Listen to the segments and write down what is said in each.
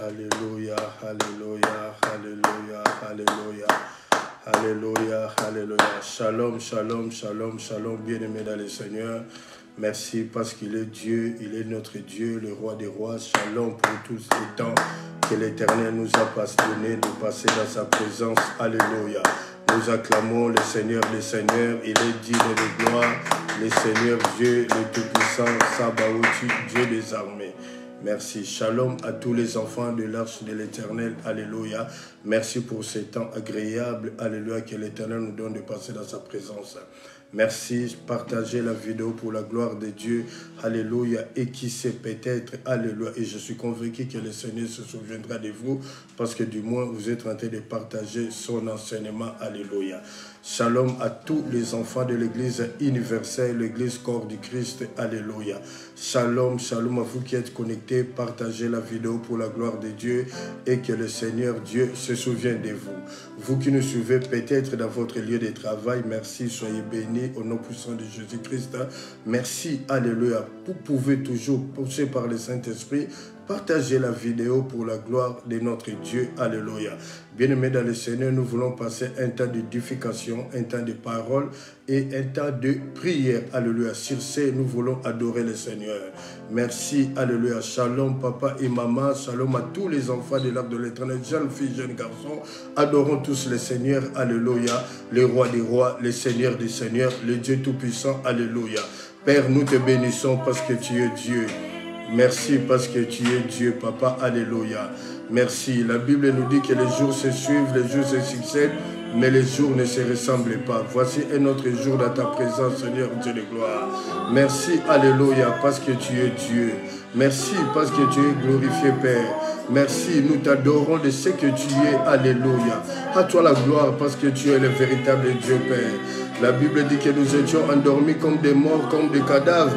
Alléluia, Alléluia, Alléluia, Alléluia, Alléluia, Alléluia. Shalom, shalom, shalom, shalom, bien-aimés dans le Seigneur. Merci parce qu'il est Dieu, il est notre Dieu, le roi des rois. Shalom pour tous les temps que l'Éternel nous a donné de passer dans sa présence. Alléluia. Nous acclamons le Seigneur des Seigneurs, il est digne de gloire, le Seigneur Dieu, le Tout-Puissant, Sabaoth, Dieu des armées. Merci. Shalom à tous les enfants de l'arche de l'Éternel. Alléluia. Merci pour ce temps agréable. Alléluia, que l'Éternel nous donne de passer dans sa présence. Merci. Partagez la vidéo pour la gloire de Dieu. Alléluia. Et qui sait peut-être, alléluia. Et je suis convaincu que le Seigneur se souviendra de vous parce que du moins vous êtes en train de partager son enseignement. Alléluia. Shalom à tous les enfants de l'Église universelle, l'Église corps du Christ. Alléluia. Shalom, shalom à vous qui êtes connectés. Partagez la vidéo pour la gloire de Dieu et que le Seigneur Dieu se souvienne de vous. Vous qui nous suivez peut-être dans votre lieu de travail, merci, soyez bénis au nom puissant de Jésus-Christ. Merci, alléluia. Vous pouvez toujours, poussé par le Saint-Esprit, partagez la vidéo pour la gloire de notre Dieu. Alléluia. Bien-aimés dans le Seigneur, nous voulons passer un temps d'édification, un temps de parole et un temps de prière. Alléluia. Sur ce, nous voulons adorer le Seigneur. Merci. Alléluia. Shalom, papa et maman. Shalom à tous les enfants de l'arbre de l'Éternel, jeunes filles, jeunes garçons. Adorons tous le Seigneur. Alléluia. Le roi des rois, le Seigneur des seigneurs, le Dieu tout-puissant. Alléluia. Père, nous te bénissons parce que tu es Dieu. Merci parce que tu es Dieu, papa. Alléluia. Merci. La Bible nous dit que les jours se suivent, les jours se succèdent, mais les jours ne se ressemblent pas. Voici un autre jour dans ta présence, Seigneur Dieu de gloire. Merci, alléluia, parce que tu es Dieu. Merci parce que tu es glorifié, Père. Merci, nous t'adorons de ce que tu es, alléluia. À toi la gloire parce que tu es le véritable Dieu, Père. La Bible dit que nous étions endormis comme des morts, comme des cadavres.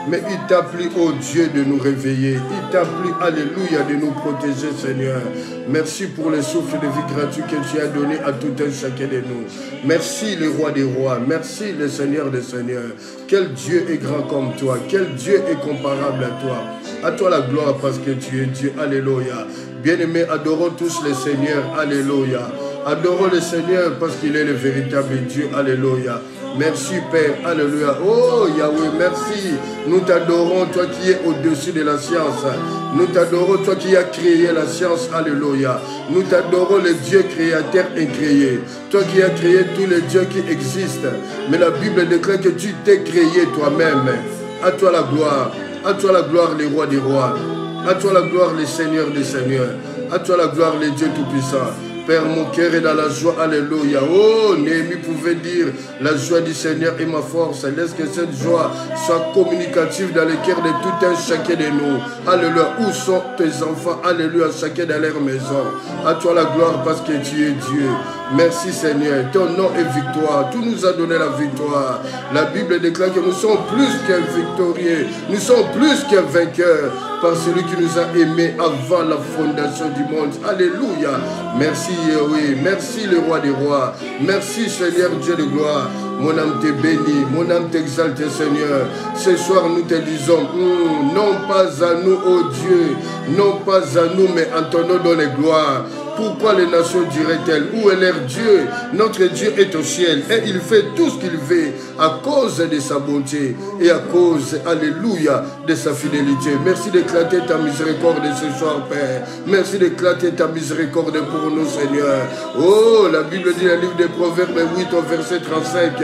Mais il t'a plu, oh Dieu, de nous réveiller. Il t'a plu, alléluia, de nous protéger, Seigneur. Merci pour le souffle de vie gratuit que tu as donné à tout un chacun de nous. Merci, le roi des rois. Merci, le Seigneur des seigneurs. Quel Dieu est grand comme toi. Quel Dieu est comparable à toi. À toi la gloire parce que tu es Dieu. Alléluia. Bien-aimés, adorons tous le Seigneur. Alléluia. Adorons le Seigneur parce qu'il est le véritable Dieu. Alléluia. Merci Père. Alléluia. Oh Yahweh, merci. Nous t'adorons, toi qui es au-dessus de la science. Nous t'adorons, toi qui as créé la science. Alléluia. Nous t'adorons, le Dieu créateur incréé. Toi qui as créé tous les dieux qui existent. Mais la Bible déclare que tu t'es créé toi-même. À toi la gloire. À toi la gloire, les rois des rois. À toi la gloire, les seigneurs des seigneurs. À toi la gloire, les dieux tout-puissants. Père, mon cœur est dans la joie, alléluia. Oh, Néhémie pouvait dire, la joie du Seigneur est ma force. Laisse que cette joie soit communicative dans le cœur de tout un chacun de nous. Alléluia. Où sont tes enfants? Alléluia. Chacun dans leur maison. À toi la gloire parce que tu es Dieu. Merci Seigneur. Ton nom est victoire. Tu nous as donné la victoire. La Bible déclare que nous sommes plus qu'un victorieux. Nous sommes plus qu'un vainqueur par celui qui nous a aimés avant la fondation du monde. Alléluia. Merci Yahweh. Merci le roi des rois. Merci Seigneur Dieu de gloire. Mon âme te bénit, mon âme t'exalte Seigneur. Ce soir nous te disons, non pas à nous, ô Dieu, non pas à nous, mais en ton nom dans les gloires. Pourquoi les nations diraient-elles, où est leur Dieu? Notre Dieu est au ciel et il fait tout ce qu'il veut à cause de sa bonté et à cause, alléluia, de sa fidélité. Merci d'éclater ta miséricorde ce soir, Père. Merci d'éclater ta miséricorde pour nous, Seigneur. Oh, la Bible dit dans le livre des Proverbes 8 au verset 35,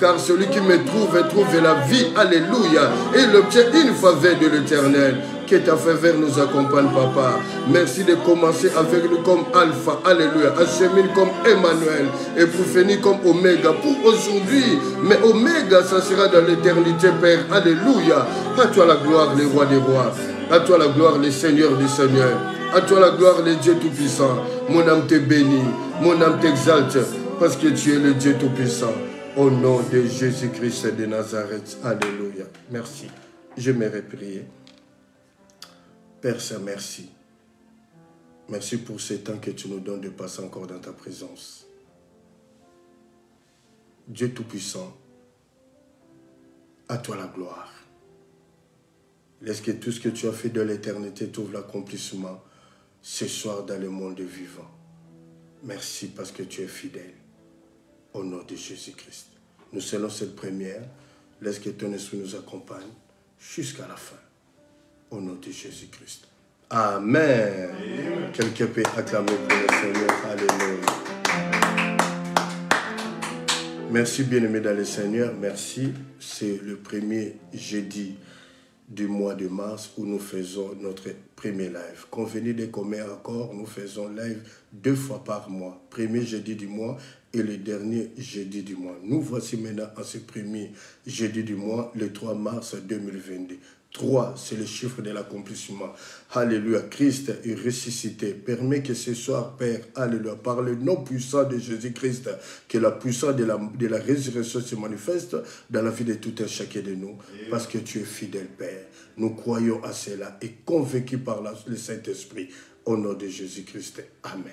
car celui qui me trouve la vie, alléluia, et il obtient une faveur de l'Éternel. Que ta faveur nous accompagne, papa. Merci de commencer avec nous comme Alpha, alléluia, achemine comme Emmanuel et pour finir comme Oméga, pour aujourd'hui, mais Oméga, ça sera dans l'éternité, Père, alléluia. À toi la gloire, les rois des rois. À toi la gloire, les seigneurs des seigneurs. À toi la gloire, les dieux tout-puissants. Mon âme te bénit, mon âme t'exalte, parce que tu es le Dieu tout-puissant. Au nom de Jésus-Christ de Nazareth, alléluia. Merci. J'aimerais prier. Père Saint, merci. Merci pour ce temps que tu nous donnes de passer encore dans ta présence. Dieu Tout-Puissant, à toi la gloire. Laisse que tout ce que tu as fait de l'éternité trouve l'accomplissement ce soir dans le monde vivant. Merci parce que tu es fidèle. Au nom de Jésus-Christ. Nous scellons cette première. Laisse que ton esprit nous accompagne jusqu'à la fin. Au nom de Jésus-Christ. Amen. Amen. Quelqu'un peut acclamer pour le Seigneur. Alléluia. Merci bien-aimés dans le Seigneur. Merci. C'est le premier jeudi du mois de mars où nous faisons notre premier live. Convenu des communs accords, nous faisons live 2 fois par mois. Premier jeudi du mois et le dernier jeudi du mois. Nous voici maintenant en ce premier jeudi du mois, le 3 mars 2022. 3, c'est le chiffre de l'accomplissement. Alléluia. Christ est ressuscité. Permets que ce soir, Père, alléluia, par le nom puissant de Jésus-Christ, que la puissance de la résurrection se manifeste dans la vie de tout un chacun de nous. Parce que tu es fidèle, Père. Nous croyons à cela et convaincus par le Saint-Esprit. Au nom de Jésus-Christ. Amen.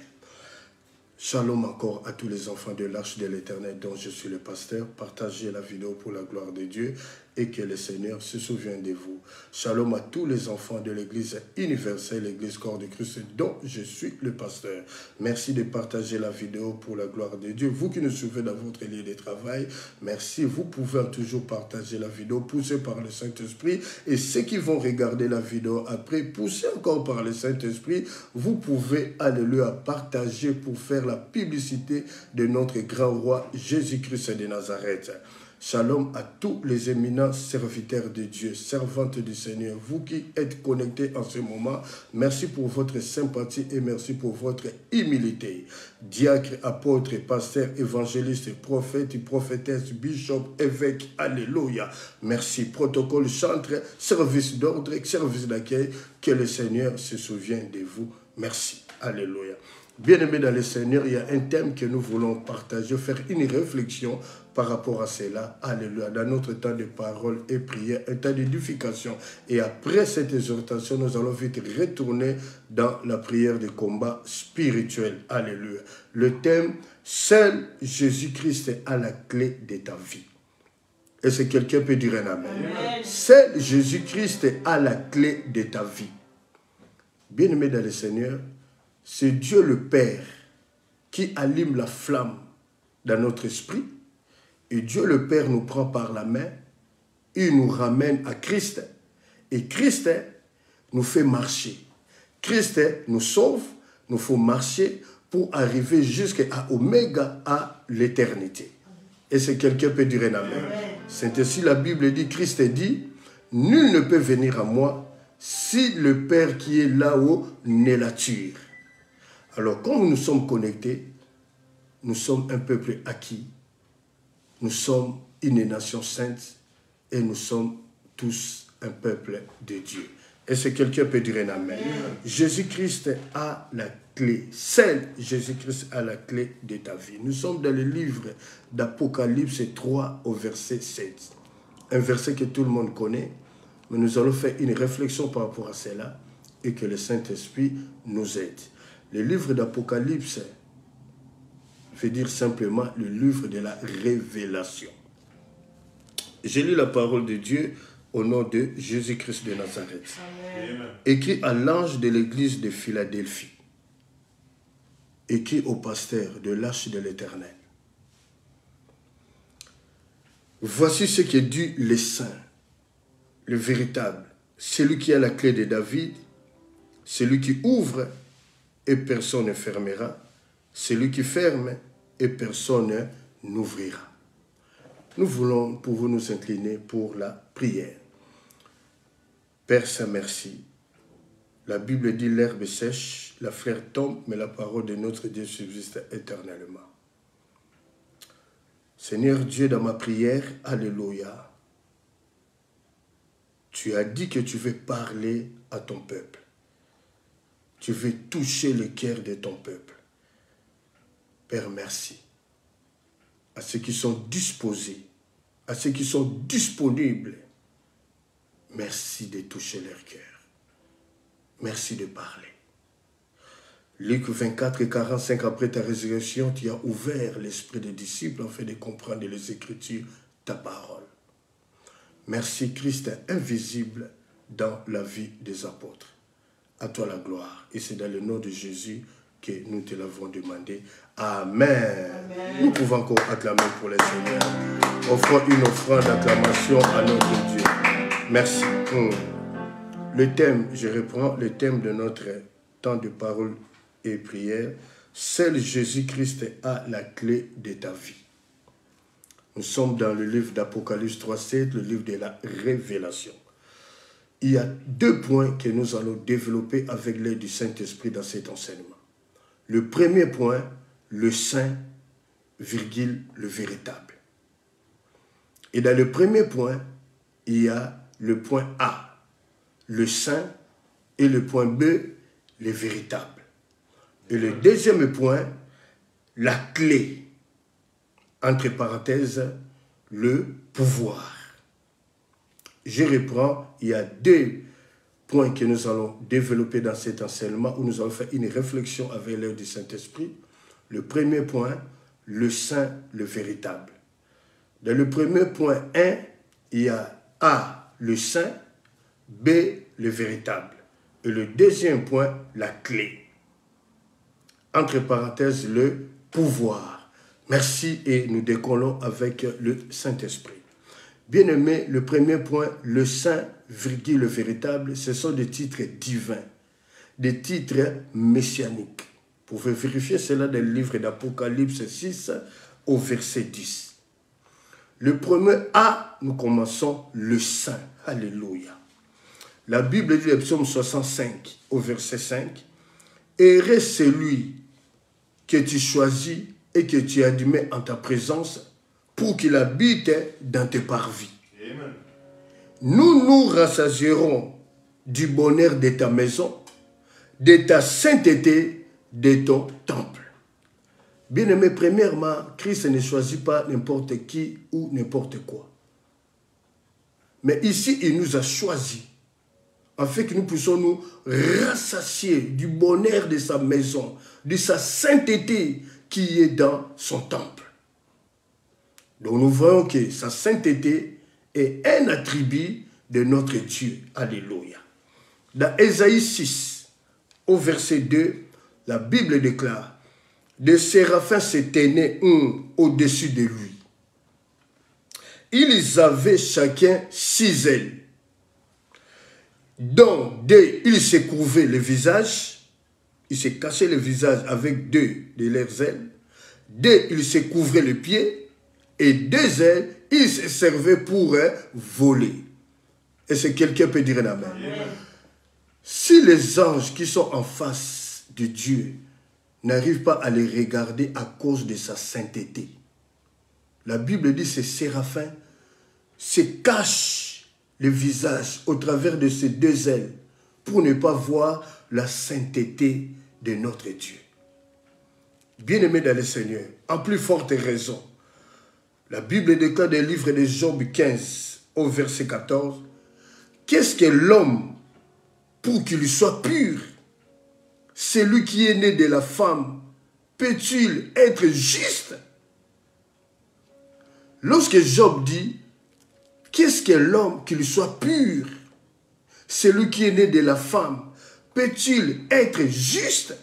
Shalom encore à tous les enfants de l'Arche de l'Éternel dont je suis le pasteur. Partagez la vidéo pour la gloire de Dieu et que le Seigneur se souvienne de vous. Shalom à tous les enfants de l'Église universelle, l'Église corps de Christ dont je suis le pasteur. Merci de partager la vidéo pour la gloire de Dieu. Vous qui nous suivez dans votre lieu de travail, merci. Vous pouvez toujours partager la vidéo poussée par le Saint-Esprit. Et ceux qui vont regarder la vidéo après, poussés encore par le Saint-Esprit, vous pouvez, alléluia, partager pour faire la publicité de notre grand roi Jésus-Christ de Nazareth. Shalom à tous les éminents serviteurs de Dieu, servantes du Seigneur. Vous qui êtes connectés en ce moment, merci pour votre sympathie et merci pour votre humilité. Diacre, apôtre, pasteur, évangéliste, prophète, prophétesse, bishop, évêque, alléluia. Merci. Protocole, chantre, service d'ordre, service d'accueil. Que le Seigneur se souvienne de vous. Merci. Alléluia. Bien-aimés dans le Seigneur, il y a un thème que nous voulons partager, faire une réflexion par rapport à cela. Alléluia. Dans notre temps de parole et prière, un temps d'édification. Et après cette exhortation, nous allons vite retourner dans la prière de combat spirituel. Alléluia. Le thème, seul Jésus-Christ est à la clé de ta vie. Est-ce que quelqu'un peut dire un amen? Amen. Seul Jésus-Christ est à la clé de ta vie. Bien-aimés dans le Seigneur, c'est Dieu le Père qui allume la flamme dans notre esprit. Et Dieu le Père nous prend par la main. Il nous ramène à Christ. Et Christ nous fait marcher. Christ nous sauve. Nous faut marcher pour arriver jusqu'à Oméga, à l'éternité. Et si quelqu'un peut dire un amen. C'est ainsi la Bible dit, Christ dit, nul ne peut venir à moi si le Père qui est là-haut ne l'attire. Alors, comme nous sommes connectés, nous sommes un peuple acquis, nous sommes une nation sainte et nous sommes tous un peuple de Dieu. Est-ce que quelqu'un peut dire un amen? Jésus-Christ a la clé. Seul Jésus-Christ a la clé de ta vie. Nous sommes dans le livre d'Apocalypse 3 au verset 7. Un verset que tout le monde connaît, mais nous allons faire une réflexion par rapport à cela et que le Saint-Esprit nous aide. Le livre d'Apocalypse veut dire simplement le livre de la révélation. J'ai lu la parole de Dieu au nom de Jésus-Christ de Nazareth. Amen. Écrit à l'ange de l'église de Philadelphie. Écrit au pasteur de l'Arche de l'Éternel. Voici ce que dit le Saint, le véritable, celui qui a la clé de David, celui qui ouvre et personne ne fermera, celui qui ferme et personne n'ouvrira. Nous voulons pour vous nous incliner pour la prière. Père Saint, merci. La Bible dit l'herbe sèche, la fleur tombe, mais la parole de notre Dieu subsiste éternellement. Seigneur Dieu, dans ma prière, alléluia, tu as dit que tu veux parler à ton peuple. Tu veux toucher le cœur de ton peuple. Père, merci. À ceux qui sont disposés, à ceux qui sont disponibles, merci de toucher leur cœur. Merci de parler. Luc 24 et 45, après ta résurrection, tu as ouvert l'esprit des disciples afin de comprendre les Écritures, ta parole. Merci Christ invisible dans la vie des apôtres. À toi la gloire. Et c'est dans le nom de Jésus que nous te l'avons demandé. Amen. Amen. Nous pouvons encore acclamer pour le Seigneur. Offrons une offrande d'acclamation à notre Dieu. Merci. Le thème, je reprends le thème de notre temps de parole et prière. Seul Jésus-Christ a la clé de ta vie. Nous sommes dans le livre d'Apocalypse 3:7, le livre de la révélation. Il y a 2 points que nous allons développer avec l'aide du Saint-Esprit dans cet enseignement. Le premier point, le saint, virgule, le véritable. Et dans le premier point, il y a le point A, le saint, et le point B, le véritable. Et le deuxième point, la clé, entre parenthèses, le pouvoir. Je reprends, il y a 2 points que nous allons développer dans cet enseignement où nous allons faire une réflexion avec l'aide du Saint-Esprit. Le premier point, le saint, le véritable. Dans le premier point 1, il y a A, le saint, B, le véritable. Et le deuxième point, la clé. Entre parenthèses, le pouvoir. Merci et nous décollons avec le Saint-Esprit. Bien-aimé, le premier point, le saint, virgule, le véritable, ce sont des titres divins, des titres messianiques. Vous pouvez vérifier cela dans le livre d'Apocalypse 6 au verset 10. Le premier A, nous commençons le saint. Alléluia. La Bible dit, le psaume 65 au verset 5, « Heureux celui que tu choisis et que tu admets en ta présence, pour qu'il habite dans tes parvis. Amen. Nous nous rassasierons du bonheur de ta maison, de ta sainteté, de ton temple. » Bien-aimé, premièrement, Christ ne choisit pas n'importe qui ou n'importe quoi. Mais ici, il nous a choisis, afin que nous puissions nous rassasier du bonheur de sa maison, de sa sainteté qui est dans son temple. Donc nous voyons que sa sainteté est un attribut de notre Dieu. Alléluia. Dans Ésaïe 6, au verset 2, la Bible déclare, « Des séraphins se tenaient au-dessus de lui. Ils avaient chacun 6 ailes. Dont 2, ils se couvraient le visage, ils se cachaient le visage avec 2 de leurs ailes. 2, ils se couvraient les pieds. Et 2 ailes, ils se servaient pour voler. » Est-ce que quelqu'un peut dire un amen? Amen. Si les anges qui sont en face de Dieu n'arrivent pas à les regarder à cause de sa sainteté, la Bible dit que ces séraphins se cachent le visage au travers de ces 2 ailes pour ne pas voir la sainteté de notre Dieu. Bien-aimés dans le Seigneur, en plus forte raison, la Bible déclare dans le livre de Job 15, au verset 14, « Qu'est-ce que l'homme pour qu'il soit pur? Celui qui est né de la femme, peut-il être juste? » Lorsque Job dit, « Qu'est-ce que l'homme qu'il soit pur? Celui qui est né de la femme, peut-il être juste? »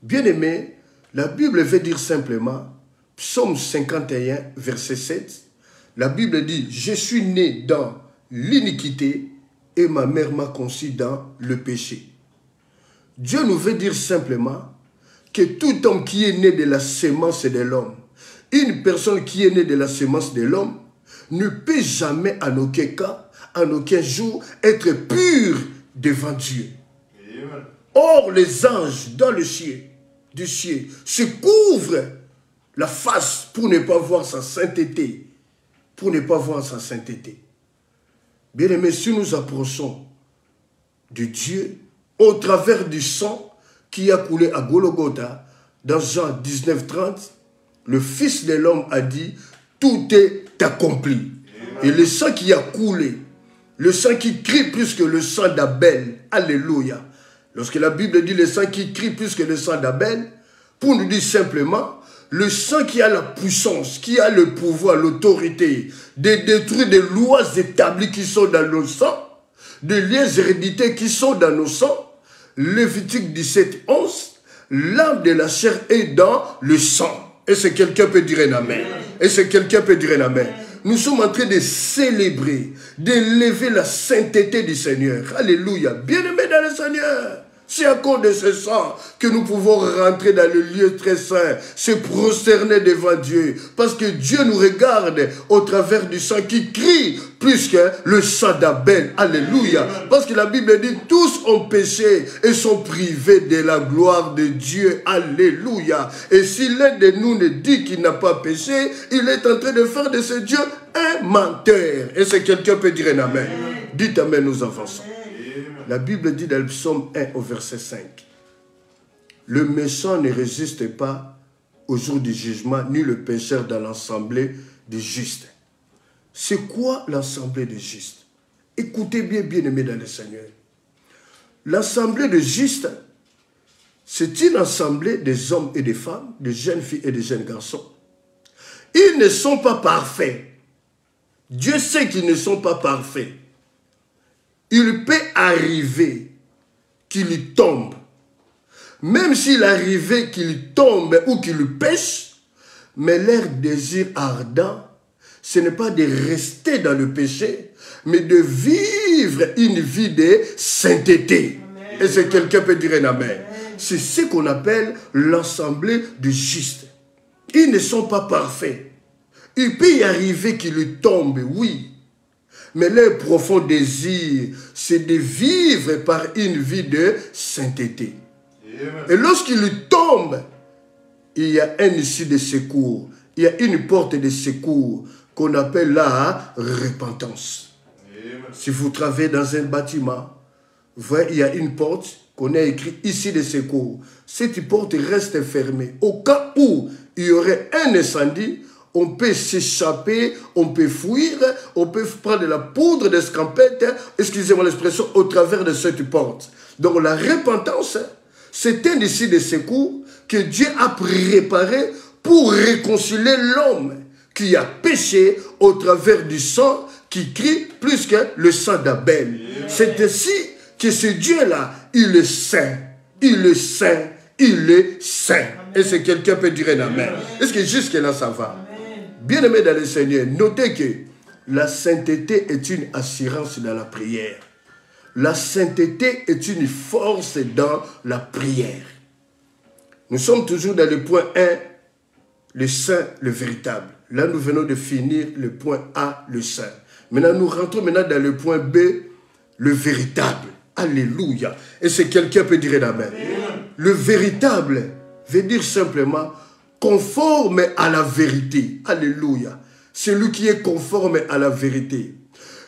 Bien-aimé, la Bible veut dire simplement, Psaume 51, verset 7, la Bible dit « Je suis né dans l'iniquité et ma mère m'a conçu dans le péché. » Dieu nous veut dire simplement que tout homme qui est né de la sémence de l'homme, une personne qui est née de la sémence de l'homme, ne peut jamais en aucun cas, en aucun jour, être pur devant Dieu. Amen. Or, les anges dans le ciel, du ciel, se couvrent la face pour ne pas voir sa sainteté. Pour ne pas voir sa sainteté. Bien-aimés, si nous approchons de Dieu au travers du sang qui a coulé à Golgotha, dans Jean 19, 30, le Fils de l'homme a dit, tout est accompli. Et le sang qui a coulé, le sang qui crie plus que le sang d'Abel, alléluia. Lorsque la Bible dit le sang qui crie plus que le sang d'Abel, pour nous dire simplement, le sang qui a la puissance, qui a le pouvoir, l'autorité de détruire des lois établies qui sont dans le sang, des liens héréditaires qui sont dans nos sangs. Lévitique 17, 11. L'âme de la chair est dans le sang. Et c'est quelqu'un peut dire un amen. Et c'est quelqu'un peut dire un amen. Nous sommes en train de célébrer, d'élever la sainteté du Seigneur. Alléluia. Bien-aimés dans le Seigneur. C'est à cause de ce sang que nous pouvons rentrer dans le lieu très saint, se prosterner devant Dieu. Parce que Dieu nous regarde au travers du sang qui crie plus que le sang d'Abel. Alléluia. Parce que la Bible dit tous ont péché et sont privés de la gloire de Dieu. Alléluia. Et si l'un de nous ne dit qu'il n'a pas péché, il est en train de faire de ce Dieu un menteur. Et si quelqu'un peut dire un amen. Dites amen, nous avançons. La Bible dit dans le psaume 1 au verset 5. Le méchant ne résiste pas au jour du jugement, ni le pécheur dans l'assemblée des justes. C'est quoi l'assemblée des justes? Écoutez bien, bien-aimés dans le Seigneur. L'assemblée des justes, c'est une assemblée des hommes et des femmes, des jeunes filles et des jeunes garçons. Ils ne sont pas parfaits. Dieu sait qu'ils ne sont pas parfaits. Il peut arriver qu'il tombe. Même s'il arrivait qu'il tombe ou qu'il pêche, mais leur désir ardent, ce n'est pas de rester dans le péché, mais de vivre une vie de sainteté. Amen. Et si quelqu'un peut dire un amen. C'est ce qu'on appelle l'assemblée du juste. Ils ne sont pas parfaits. Il peut y arriver qu'ils tombent, oui. Mais leur profond désir, c'est de vivre par une vie de sainteté. Et lorsqu'ils tombent, il y a un issue de secours. Il y a une porte de secours qu'on appelle la repentance. Si vous travaillez dans un bâtiment, vous voyez, il y a une porte qu'on a écrit ici de secours. Cette porte reste fermée. Au cas où il y aurait un incendie, on peut s'échapper, on peut fuir, on peut prendre de la poudre d'escampette, excusez-moi l'expression, au travers de cette porte. Donc la repentance, c'est un issue de secours que Dieu a préparé pour réconcilier l'homme qui a péché au travers du sang qui crie plus que le sang d'Abel. C'est ainsi que ce Dieu-là, il est saint, il est saint, il est saint. Et si quelqu'un peut dire un amen. Est-ce que jusque-là ça va? Bien-aimés dans le Seigneur, notez que la sainteté est une assurance dans la prière. La sainteté est une force dans la prière. Nous sommes toujours dans le point 1, le saint, le véritable. Là, nous venons de finir le point A, le saint. Maintenant, nous rentrons maintenant dans le point B, le véritable. Alléluia. Et si quelqu'un peut dire amen. Le véritable veut dire simplement conforme à la vérité. Alléluia. Celui qui est conforme à la vérité.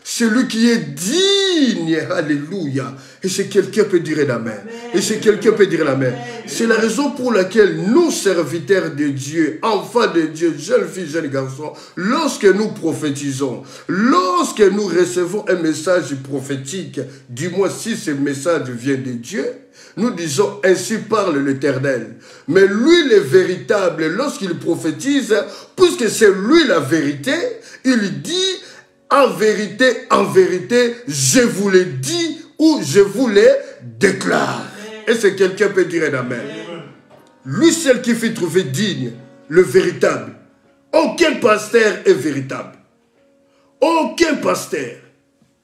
Celui qui est digne. Alléluia. Et si quelqu'un peut dire amen. Et si quelqu'un peut dire amen. C'est la raison pour laquelle nous, serviteurs de Dieu, enfants de Dieu, jeunes filles, jeunes garçons, lorsque nous prophétisons, lorsque nous recevons un message prophétique, du moins si ce message vient de Dieu, nous disons, ainsi parle l'Éternel. Mais lui, le véritable, lorsqu'il prophétise, puisque c'est lui la vérité, il dit, en vérité, je vous le dis ou je vous le déclare. Et si quelqu'un peut dire un amen. Lui seul qui fait trouver digne, le véritable. Aucun pasteur est véritable. Aucun pasteur.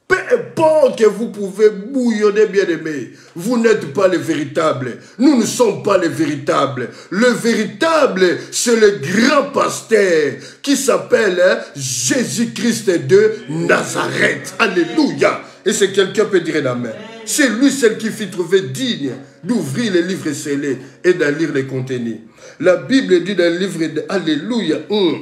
Peu importe que vous pouvez bouillonner, bien-aimé, vous n'êtes pas les véritables. Nous ne sommes pas les véritables. Le véritable, c'est le grand pasteur qui s'appelle Jésus-Christ de Nazareth. Alléluia. Et si quelqu'un peut dire amen. C'est lui seul qui fit trouver digne d'ouvrir les livres scellés et d'en lire les contenus. La Bible dit dans le livre de Alléluia, dans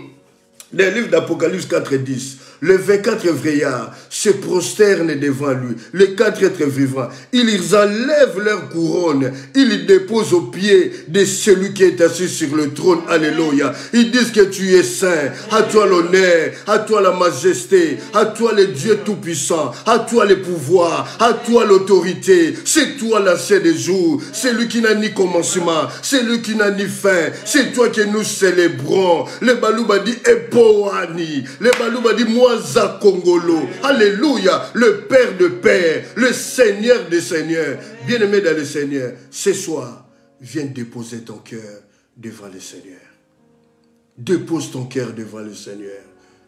le livre d'Apocalypse 4:10, les 24 vieillards se prosternent devant lui, les 4 êtres vivants. Ils enlèvent leur couronne, ils les déposent aux pieds de celui qui est assis sur le trône. Alléluia. Ils disent que tu es saint, à toi l'honneur, à toi la majesté, à toi le Dieu tout-puissant, à toi le pouvoir, à toi l'autorité. C'est toi l'ancien des jours, c'est lui qui n'a ni commencement, c'est lui qui n'a ni fin, c'est toi que nous célébrons. Le Balouba dit Epoani, le Balouba dit moi Waza Kongolo. Alléluia. Le Père de Pères, le Seigneur des Seigneurs. Bien-aimé dans le Seigneur, ce soir, viens déposer ton cœur devant le Seigneur. Dépose ton cœur devant le Seigneur.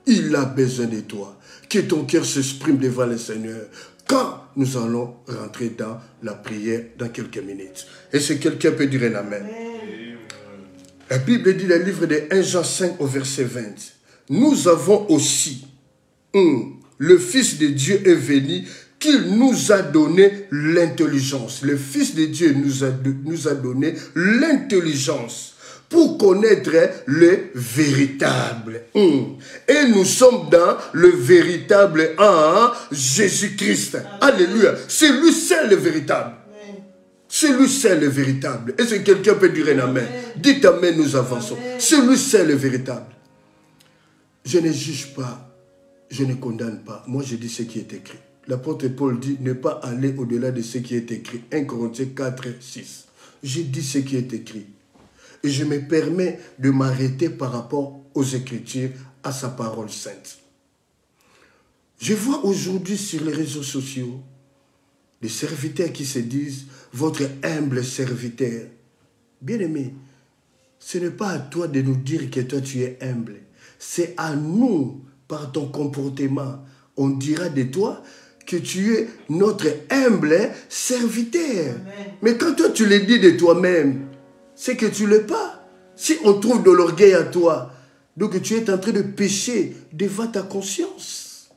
Il a besoin de toi. Que ton cœur s'exprime devant le Seigneur. Quand nous allons rentrer dans la prière dans quelques minutes. Et si quelqu'un peut dire un amen. La Bible dit dans le livre de 1 Jean 5 au verset 20. Nous avons aussi, le Fils de Dieu est venu, qu'il nous a donné l'intelligence. Le Fils de Dieu nous a donné l'intelligence pour connaître le véritable. Et nous sommes dans le véritable en Jésus-Christ. Alléluia. C'est lui seul le véritable. C'est lui seul le véritable. Est-ce que quelqu'un peut dire un amen? Dites amen, nous avançons. C'est lui seul le véritable. Je ne juge pas, je ne condamne pas. Moi, je dis ce qui est écrit. L'apôtre Paul dit ne pas aller au-delà de ce qui est écrit. 1 Corinthiens 4, 6. Je dis ce qui est écrit. Et je me permets de m'arrêter par rapport aux Écritures, à sa parole sainte. Je vois aujourd'hui sur les réseaux sociaux des serviteurs qui se disent « votre humble serviteur ». Bien-aimé, ce n'est pas à toi de nous dire que toi tu es humble. C'est à nous, par ton comportement. On dira de toi que tu es notre humble serviteur. Amen. Mais quand toi tu le dis de toi-même, c'est que tu ne l'es pas. Si on trouve de l'orgueil à toi, donc tu es en train de pécher devant ta conscience.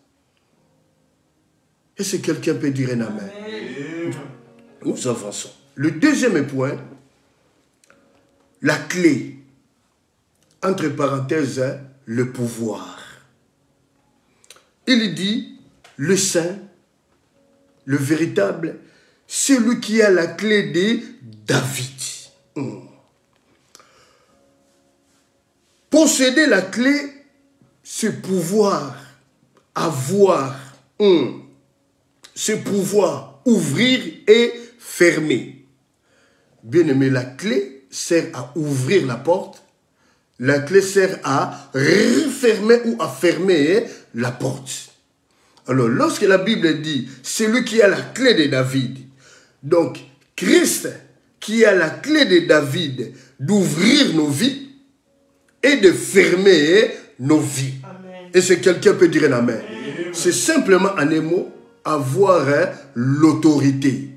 Est-ce que quelqu'un peut dire un amen? Amen. Nous avançons. Le deuxième point, la clé, entre parenthèses, le pouvoir. Il dit, le saint, le véritable, celui qui a la clé de David. Posséder la clé, c'est pouvoir avoir, c'est pouvoir ouvrir et fermer. Bien aimé, la clé sert à ouvrir la porte. La clé sert à refermer ou à fermer la porte. Alors, lorsque la Bible dit, celui qui a la clé de David, donc Christ qui a la clé de David d'ouvrir nos vies et de fermer nos vies. Amen. Et si quelqu'un peut dire un amen. C'est simplement en un mot, avoir l'autorité.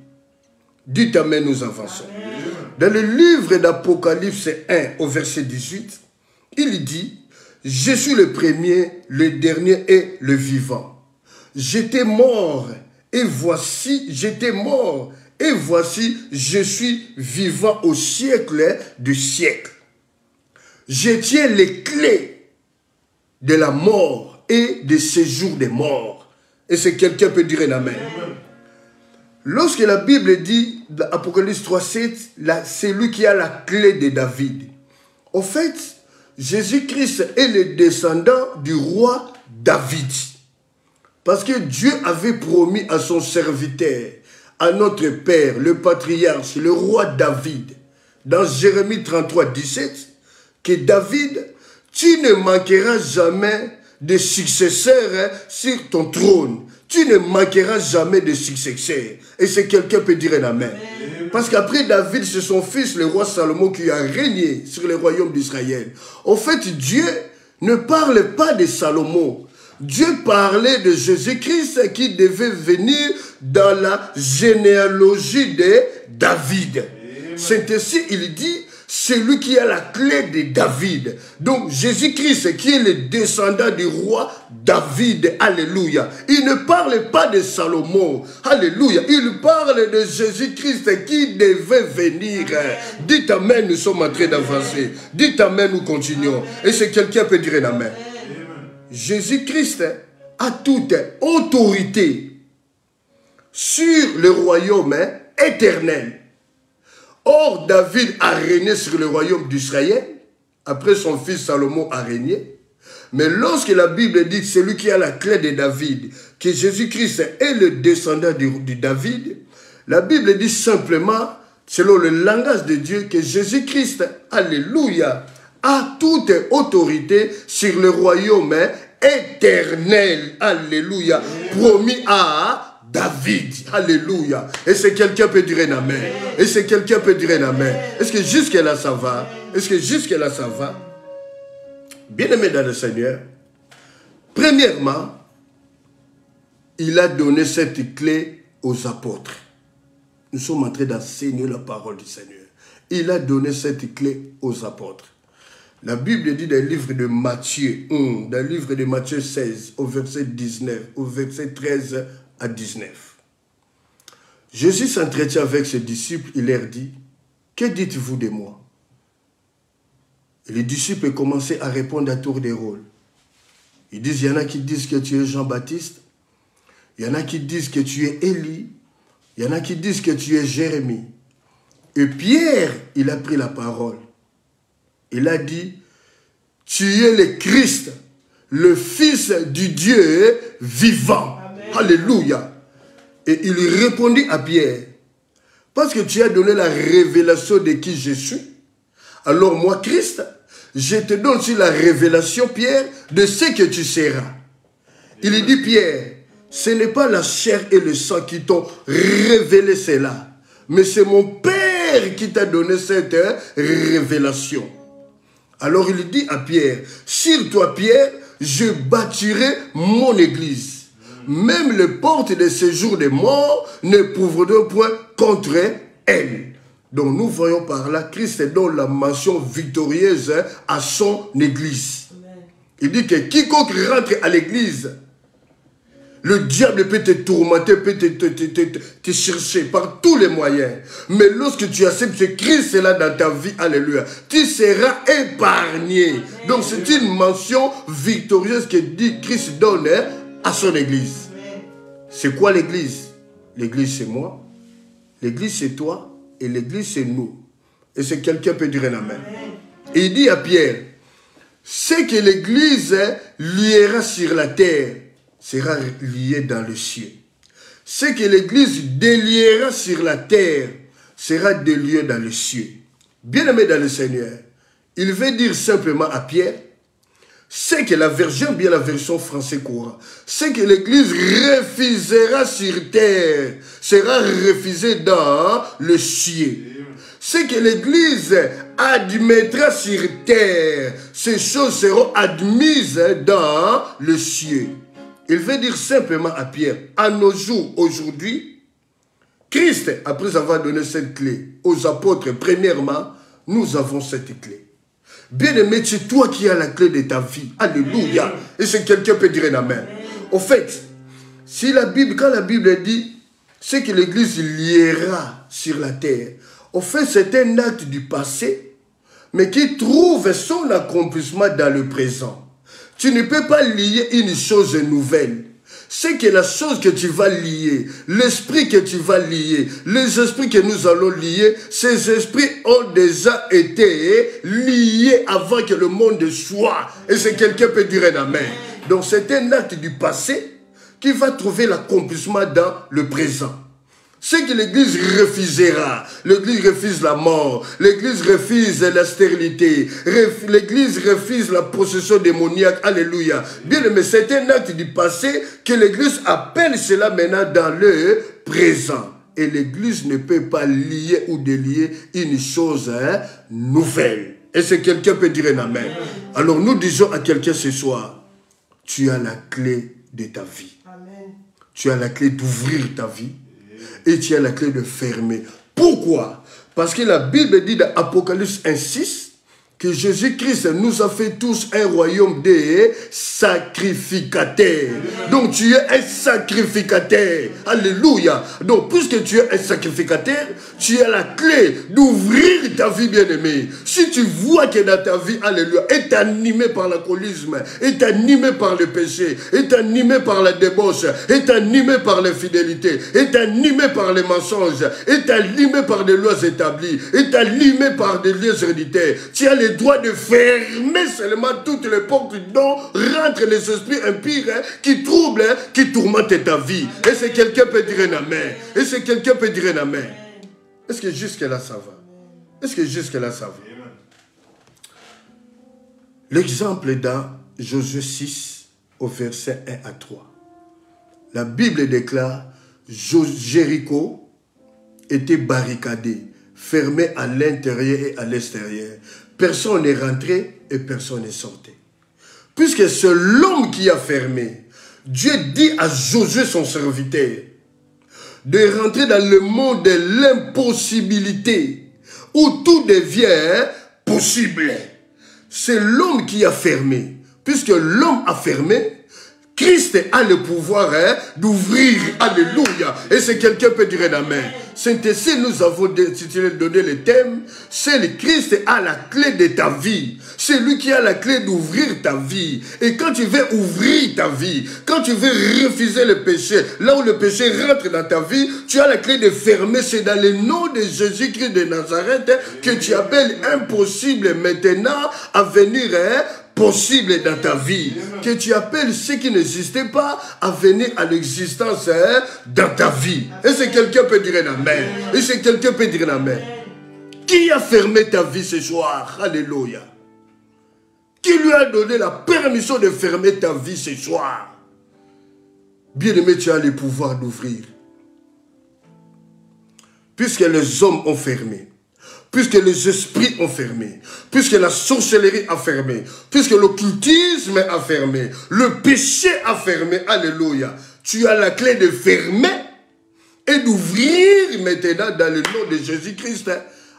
Dites amen, nous avançons. Amen. Dans le livre d'Apocalypse 1 au verset 18, il dit, je suis le premier, le dernier et le vivant. J'étais mort et voici, j'étais mort et voici, je suis vivant au siècle du siècle. Je tiens les clés de la mort et des séjours des morts. Et si quelqu'un peut dire un amen. Lorsque la Bible dit, Apocalypse 3,7, c'est lui qui a la clé de David. En fait, Jésus-Christ est le descendant du roi David. Parce que Dieu avait promis à son serviteur, à notre père, le patriarche, le roi David, dans Jérémie 33, 17, que David, tu ne manqueras jamais de successeurs sur ton trône. Tu ne manqueras jamais de successeurs. Et si quelqu'un peut dire un amen. Parce qu'après David, c'est son fils, le roi Salomon, qui a régné sur le royaume d'Israël. En fait, Dieu ne parle pas de Salomon. Dieu parlait de Jésus-Christ qui devait venir dans la généalogie de David. C'est ainsi, il dit, c'est lui qui a la clé de David. Donc, Jésus-Christ qui est le descendant du roi David. Alléluia. Il ne parle pas de Salomon. Alléluia. Il parle de Jésus-Christ qui devait venir. Amen. Dites amen, nous sommes en train d'avancer. Dites amen, nous continuons. Et si quelqu'un peut dire un amen. Jésus-Christ a toute autorité sur le royaume éternel. Or, David a régné sur le royaume d'Israël. Après, son fils Salomon a régné. Mais lorsque la Bible dit, celui qui a la clé de David, que Jésus-Christ est le descendant de David, la Bible dit simplement, selon le langage de Dieu, que Jésus-Christ, alléluia, a toute autorité sur le royaume éternel, alléluia, promis à David, alléluia. Et c'est quelqu'un peut dire un amen. Et c'est quelqu'un peut dire un amen. Est-ce que jusqu'à là ça va? Est-ce que jusqu'à là ça va? Bien-aimé dans le Seigneur, premièrement, il a donné cette clé aux apôtres. Nous sommes en train d'enseigner la parole du Seigneur. Il a donné cette clé aux apôtres. La Bible dit dans le livre de Matthieu, dans le livre de Matthieu 16, au verset 19, au verset 13 à 19. Jésus s'entretient avec ses disciples, il leur dit, « Que dites-vous de moi ?» Et les disciples commençaient à répondre à tour de rôle. Ils disent, il y en a qui disent que tu es Jean-Baptiste, il y en a qui disent que tu es Élie, il y en a qui disent que tu es Jérémie. Et Pierre, il a pris la parole. Il a dit, tu es le Christ, le Fils du Dieu vivant. Amen. Alléluia. Et il répondit à Pierre, parce que tu as donné la révélation de qui je suis, alors moi, Christ, je te donne aussi la révélation, Pierre, de ce que tu seras. Il dit, Pierre, ce n'est pas la chair et le sang qui t'ont révélé cela, mais c'est mon Père qui t'a donné cette révélation. Alors il dit à Pierre, sur toi Pierre, je bâtirai mon église. Même les portes de séjour des morts ne pourront point contre elle. Donc nous voyons par là, Christ donne la mention victorieuse à son église. Il dit que quiconque rentre à l'église, le diable peut te tourmenter, peut te chercher par tous les moyens. Mais lorsque tu acceptes ce Christ là dans ta vie, alléluia, tu seras épargné. Amen. Donc c'est une mention victorieuse que dit Christ donne à son église. C'est quoi l'église? L'église c'est moi, l'église c'est toi et l'église c'est nous. Et c'est quelqu'un peut dire un amen. Et il dit à Pierre, ce que l'église liera sur la terre sera lié dans le ciel. Ce que l'église déliera sur la terre sera délié dans le ciel. Bien-aimé dans le Seigneur, il veut dire simplement à Pierre, c'est que la version, bien la version française courant, c'est que l'église refusera sur terre, sera refusée dans le ciel. Ce que l'église admettra sur terre, ces choses seront admises dans le ciel. Il veut dire simplement à Pierre, à nos jours, aujourd'hui, Christ, après avoir donné cette clé aux apôtres, premièrement, nous avons cette clé. Bien-aimé, c'est toi qui as la clé de ta vie. Alléluia. Et c'est quelqu'un peut dire un amen. Au fait, si la Bible, quand la Bible dit, c'est que l'Église liera sur la terre, au fait, c'est un acte du passé, mais qui trouve son accomplissement dans le présent. Tu ne peux pas lier une chose nouvelle. C'est que la chose que tu vas lier, l'esprit que tu vas lier, les esprits que nous allons lier, ces esprits ont déjà été liés avant que le monde soit. Et c'est quelqu'un peut dire un amen. Donc c'est un acte du passé qui va trouver l'accomplissement dans le présent. C'est que l'Église refusera. L'Église refuse la mort. L'Église refuse la stérilité. L'Église refuse la possession démoniaque. Alléluia. Bien aimé, c'est un acte du passé que l'Église appelle cela maintenant dans le présent. Et l'Église ne peut pas lier ou délier une chose nouvelle. Et c'est quelqu'un peut dire un amen. Alors nous disons à quelqu'un ce soir, tu as la clé de ta vie. Amen. Tu as la clé d'ouvrir ta vie. Et tu as la clé de fermer. Pourquoi? Parce que la Bible dit dans Apocalypse 1:6 que Jésus-Christ nous a fait tous un royaume des sacrificateurs. Donc tu es un sacrificateur. Alléluia. Donc puisque tu es un sacrificateur, tu as la clé d'ouvrir ta vie, bien-aimée. Si tu vois que dans ta vie, alléluia, est animé par l'alcoolisme, est animé par le péché, est animé par la débauche, est animé par l'infidélité, est animé par les mensonges, est animé par des lois établies, est animé par des liens héréditaires, tu as le droit de fermer seulement toutes les portes dont rentrent les esprits impurs qui troublent, qui tourmentent ta vie. Et c'est quelqu'un peut dire un amen. Et c'est quelqu'un peut dire un amen. Est-ce que jusque là ça va? Est-ce que jusque là ça va? L'exemple dans Josué 6, au verset 1 à 3. La Bible déclare, Jéricho était barricadé, fermé à l'intérieur et à l'extérieur. Personne n'est rentré et personne n'est sorti. Puisque c'est l'homme qui a fermé, Dieu dit à Josué, son serviteur, de rentrer dans le monde de l'impossibilité, où tout devient possible. C'est l'homme qui a fermé. Puisque l'homme a fermé, Christ a le pouvoir d'ouvrir. Alléluia. Et si quelqu'un peut dire amen. C'est ainsi nous avons donné le thème. C'est le Christ a la clé de ta vie. C'est lui qui a la clé d'ouvrir ta vie. Et quand tu veux ouvrir ta vie, quand tu veux refuser le péché, là où le péché rentre dans ta vie, tu as la clé de fermer. C'est dans le nom de Jésus-Christ de Nazareth que tu appelles impossible maintenant à venir possible dans ta vie. Que tu appelles ce qui n'existait pas à venir à l'existence dans ta vie. Et si quelqu'un peut dire un amen. Et si quelqu'un peut dire un amen. Qui a fermé ta vie ce soir? Alléluia. Qui lui a donné la permission de fermer ta vie ce soir? Bien-aimé, tu as le pouvoir d'ouvrir. Puisque les hommes ont fermé, puisque les esprits ont fermé, puisque la sorcellerie a fermé, puisque l'occultisme a fermé, le péché a fermé, alléluia. Tu as la clé de fermer et d'ouvrir maintenant dans le nom de Jésus-Christ,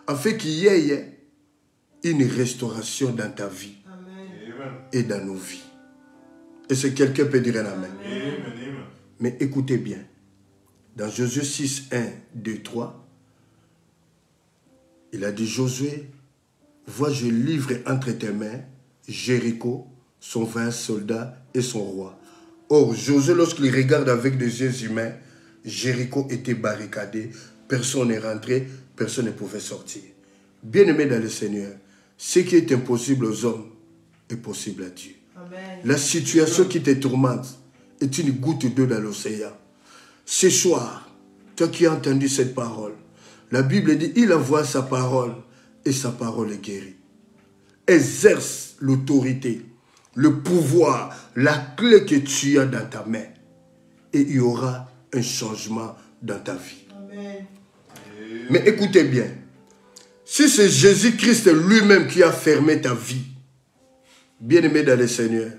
afin qu'il y ait une restauration dans ta vie. Amen. Et dans nos vies. Et si quelqu'un peut dire un amen. Amen. Mais écoutez bien, dans Josué 6, 1, 2, 3, il a dit, Josué, vois, je livre entre tes mains Jéricho, son 20 soldats et son roi. Or, Josué, lorsqu'il regarde avec des yeux humains, Jéricho était barricadé, personne n'est rentré, personne ne pouvait sortir. Bien-aimé dans le Seigneur, ce qui est impossible aux hommes est possible à Dieu. Amen. La situation qui te tourmente est une goutte d'eau dans l'océan. Ce soir, toi qui as entendu cette parole, la Bible dit, il envoie sa parole et sa parole est guérie. Exerce l'autorité, le pouvoir, la clé que tu as dans ta main. Et il y aura un changement dans ta vie. Amen. Mais écoutez bien, si c'est Jésus-Christ lui-même qui a fermé ta vie, bien-aimé dans le Seigneur,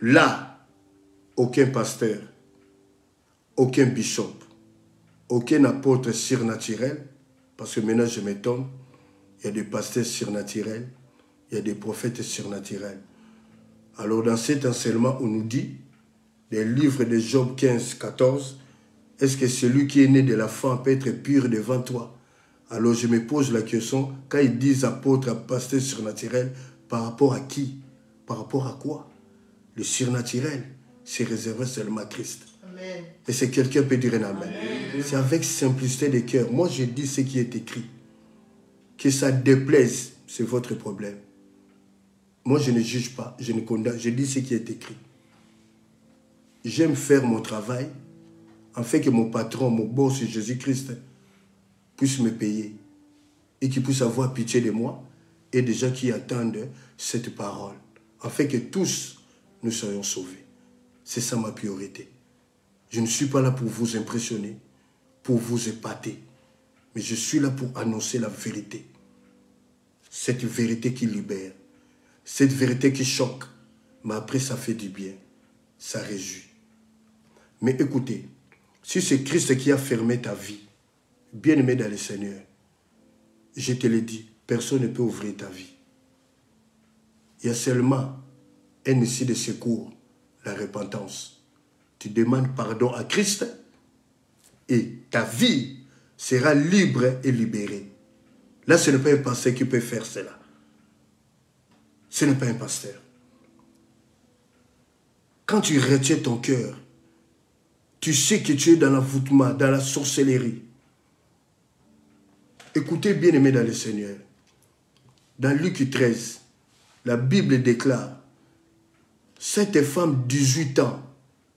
là, aucun pasteur, aucun bishop, aucun apôtre surnaturel, parce que maintenant je m'étonne, il y a des pasteurs surnaturels, il y a des prophètes surnaturels. Alors dans cet enseignement, on nous dit, des livres de Job 15, 14, est-ce que celui qui est né de la femme peut être pur devant toi? Alors je me pose la question, quand ils disent apôtre, pasteur surnaturel, par rapport à qui? Par rapport à quoi? Le surnaturel, c'est réservé seulement à Christ. Amen. Et si quelqu'un peut dire un amen. C'est avec simplicité de cœur. Moi, je dis ce qui est écrit. Que ça déplaise, c'est votre problème. Moi, je ne juge pas, je ne condamne, je dis ce qui est écrit. J'aime faire mon travail, afin que mon patron, mon boss, Jésus-Christ, puisse me payer et qu'il puisse avoir pitié de moi et des gens qui attendent cette parole, afin que tous nous soyons sauvés. C'est ça ma priorité. Je ne suis pas là pour vous impressionner, pour vous épater, mais je suis là pour annoncer la vérité. Cette vérité qui libère, cette vérité qui choque, mais après ça fait du bien, ça réjouit. Mais écoutez, si c'est Christ qui a fermé ta vie, bien-aimé dans le Seigneur, je te le dis, personne ne peut ouvrir ta vie. Il y a seulement un issue de secours, la repentance. Tu demandes pardon à Christ et ta vie sera libre et libérée. Là, ce n'est pas un pasteur qui peut faire cela. Ce n'est pas un pasteur. Quand tu retiens ton cœur, tu sais que tu es dans l'envoûtement, dans la sorcellerie. Écoutez, bien-aimés dans le Seigneur. Dans Luc 13, la Bible déclare, cette femme de 18 ans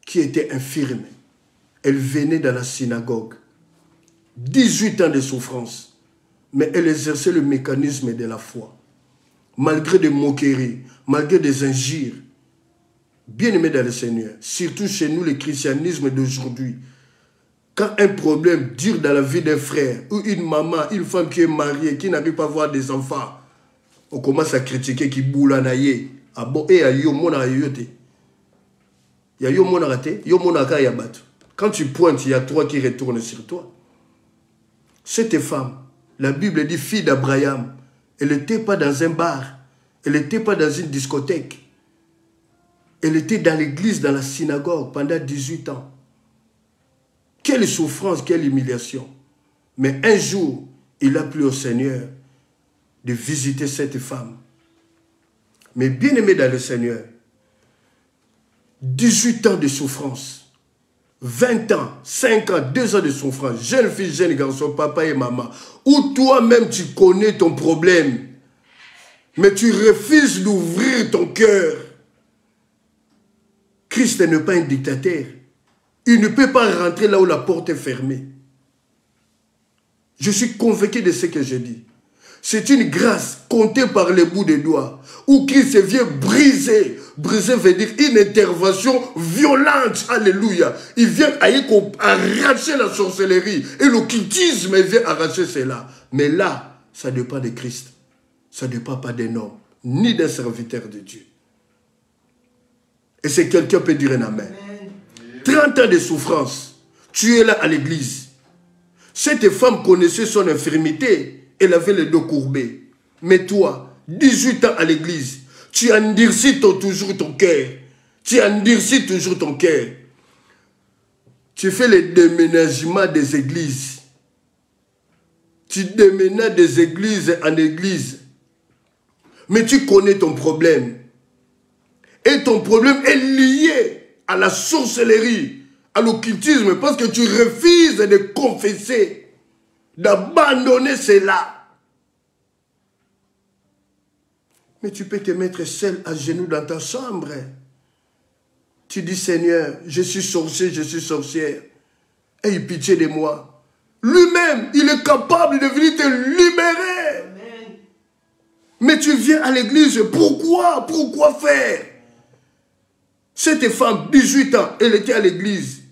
qui était infirme, elle venait dans la synagogue. 18 ans de souffrance, mais elle exerçait le mécanisme de la foi. Malgré des moqueries, malgré des injures, Bien-aimés dans le Seigneur, surtout chez nous, le christianisme d'aujourd'hui, quand un problème dure dans la vie d'un frère, ou une maman, une femme qui est mariée, qui n'arrive pas à avoir des enfants, on commence à critiquer qui boula naïe. Ah bon, et à yo mona yote. Ya yo mona raté, yo mona ka ya bat. Quand tu pointes, il y a trois qui retournent sur toi. Cette femme, la Bible dit fille d'Abraham, elle n'était pas dans un bar, elle n'était pas dans une discothèque. Elle était dans l'église, dans la synagogue pendant 18 ans. Quelle souffrance, quelle humiliation. Mais un jour, il a plu au Seigneur de visiter cette femme. Mais bien aimé dans le Seigneur, 18 ans de souffrance, 20 ans, 5 ans, 2 ans de souffrance, jeune fille, jeune garçon, papa et maman, où toi-même tu connais ton problème, mais tu refuses d'ouvrir ton cœur. Christ n'est pas un dictateur. Il ne peut pas rentrer là où la porte est fermée. Je suis convaincu de ce que je dis. C'est une grâce comptée par les bouts des doigts, où Christ vient briser. Briser veut dire une intervention violente. Alléluia. Il vient arracher la sorcellerie. Et l'occultisme, il vient arracher cela. Mais là, ça ne dépend de Christ. Ça ne dépend pas d'un homme, ni d'un serviteur de Dieu. Et c'est quelqu'un peut dire un amen. 30 ans de souffrance. Tu es là à l'église. Cette femme connaissait son infirmité. Elle avait les dos courbés. Mais toi, 18 ans à l'église, tu endurcis toujours ton cœur. Tu endurcis toujours ton cœur. Tu fais le déménagement des églises. Tu déménages des églises en église. Mais tu connais ton problème. Et ton problème est lié à la sorcellerie, à l'occultisme, parce que tu refuses de confesser, d'abandonner cela. Mais tu peux te mettre seul à genoux dans ta chambre. Tu dis, Seigneur, je suis sorcier, je suis sorcière. Aie pitié de moi. Lui-même, il est capable de venir te libérer. Amen. Mais tu viens à l'église, pourquoi? Pourquoi faire? Cette femme, 18 ans, elle était à l'église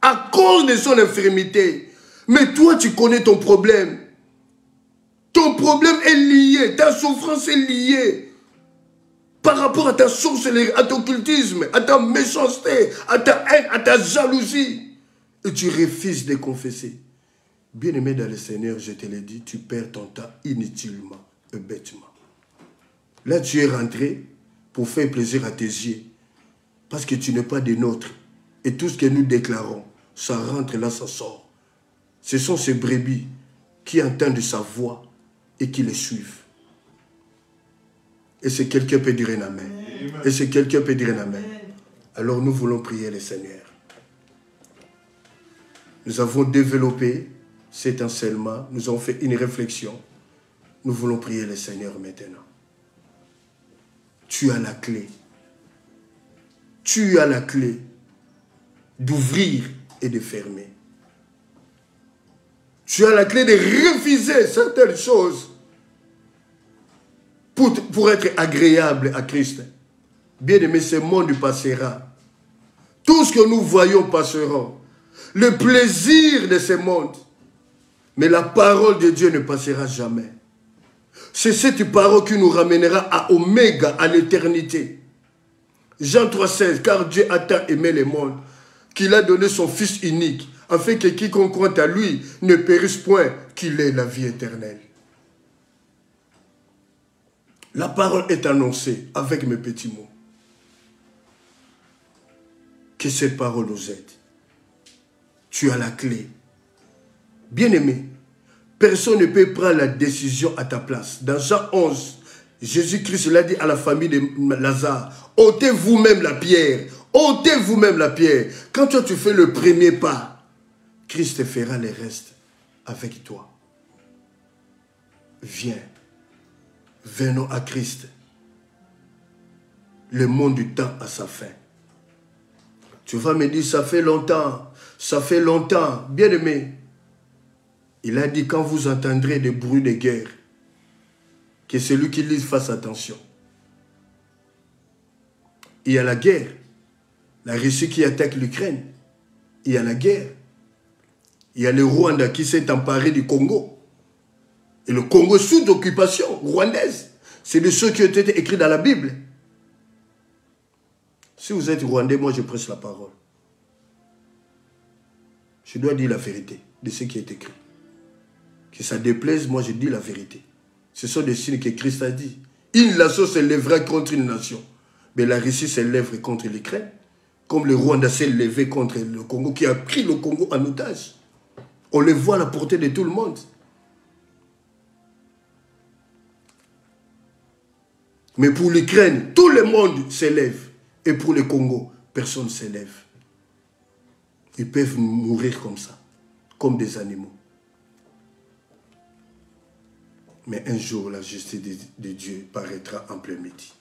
à cause de son infirmité. Mais toi, tu connais ton problème. Ton problème est lié, ta souffrance est liée par rapport à ta sorcellerie, à ton occultisme, à ta méchanceté, à ta haine, à ta jalousie. Et tu refuses de confesser. Bien-aimé dans le Seigneur, je te l'ai dit, tu perds ton temps inutilement et bêtement. Là, tu es rentré pour faire plaisir à tes yeux. Parce que tu n'es pas des nôtres. Et tout ce que nous déclarons, ça rentre là, ça sort. Ce sont ces brebis qui entendent sa voix et qui les suivent. Et c'est quelqu'un peut dire un amen. Et c'est quelqu'un peut dire un amen. Alors nous voulons prier le Seigneur. Nous avons développé cet enseignement. Nous avons fait une réflexion. Nous voulons prier le Seigneur maintenant. Tu as la clé. Tu as la clé d'ouvrir et de fermer. Tu as la clé de refuser certaines choses pour être agréable à Christ. Bien-aimé, ce monde passera. Tout ce que nous voyons passera. Le plaisir de ce monde. Mais la parole de Dieu ne passera jamais. C'est cette parole qui nous ramènera à Oméga, à l'éternité. Jean 3,16, car Dieu a tant aimé le monde, qu'il a donné son Fils unique, afin que quiconque croit à lui ne périsse point, qu'il ait la vie éternelle. La parole est annoncée avec mes petits mots. Que cette parole nous aide. Tu as la clé. Bien-aimé, personne ne peut prendre la décision à ta place. Dans Jean 11, Jésus-Christ l'a dit à la famille de Lazare, ôtez vous-même la pierre, ôtez vous-même la pierre. Quand toi tu fais le premier pas, Christ fera le reste avec toi. Viens, venons à Christ. Le monde du temps a sa fin. Tu vas me dire, ça fait longtemps, bien-aimé. Il a dit, quand vous entendrez des bruits de guerre, que celui qui lit fasse attention. Il y a la guerre La Russie qui attaque l'Ukraine. Il y a la guerre. Il y a le Rwanda qui s'est emparé du Congo. Et le Congo est sous occupation rwandaise. C'est de ceux qui ont été écrits dans la Bible. Si vous êtes Rwandais, moi je prêche la parole. Je dois dire la vérité de ce qui est écrit. Que ça déplaise, moi je dis la vérité. Ce sont des signes que Christ a dit. Une nation s'élèvera contre une nation. Mais la Russie s'élève contre l'Ukraine. Comme le Rwanda s'est levé contre le Congo, qui a pris le Congo en otage. On le voit à la portée de tout le monde. Mais pour l'Ukraine, tout le monde s'élève. Et pour le Congo, personne ne s'élève. Ils peuvent mourir comme ça, comme des animaux. Mais un jour, la justice de Dieu paraîtra en plein midi.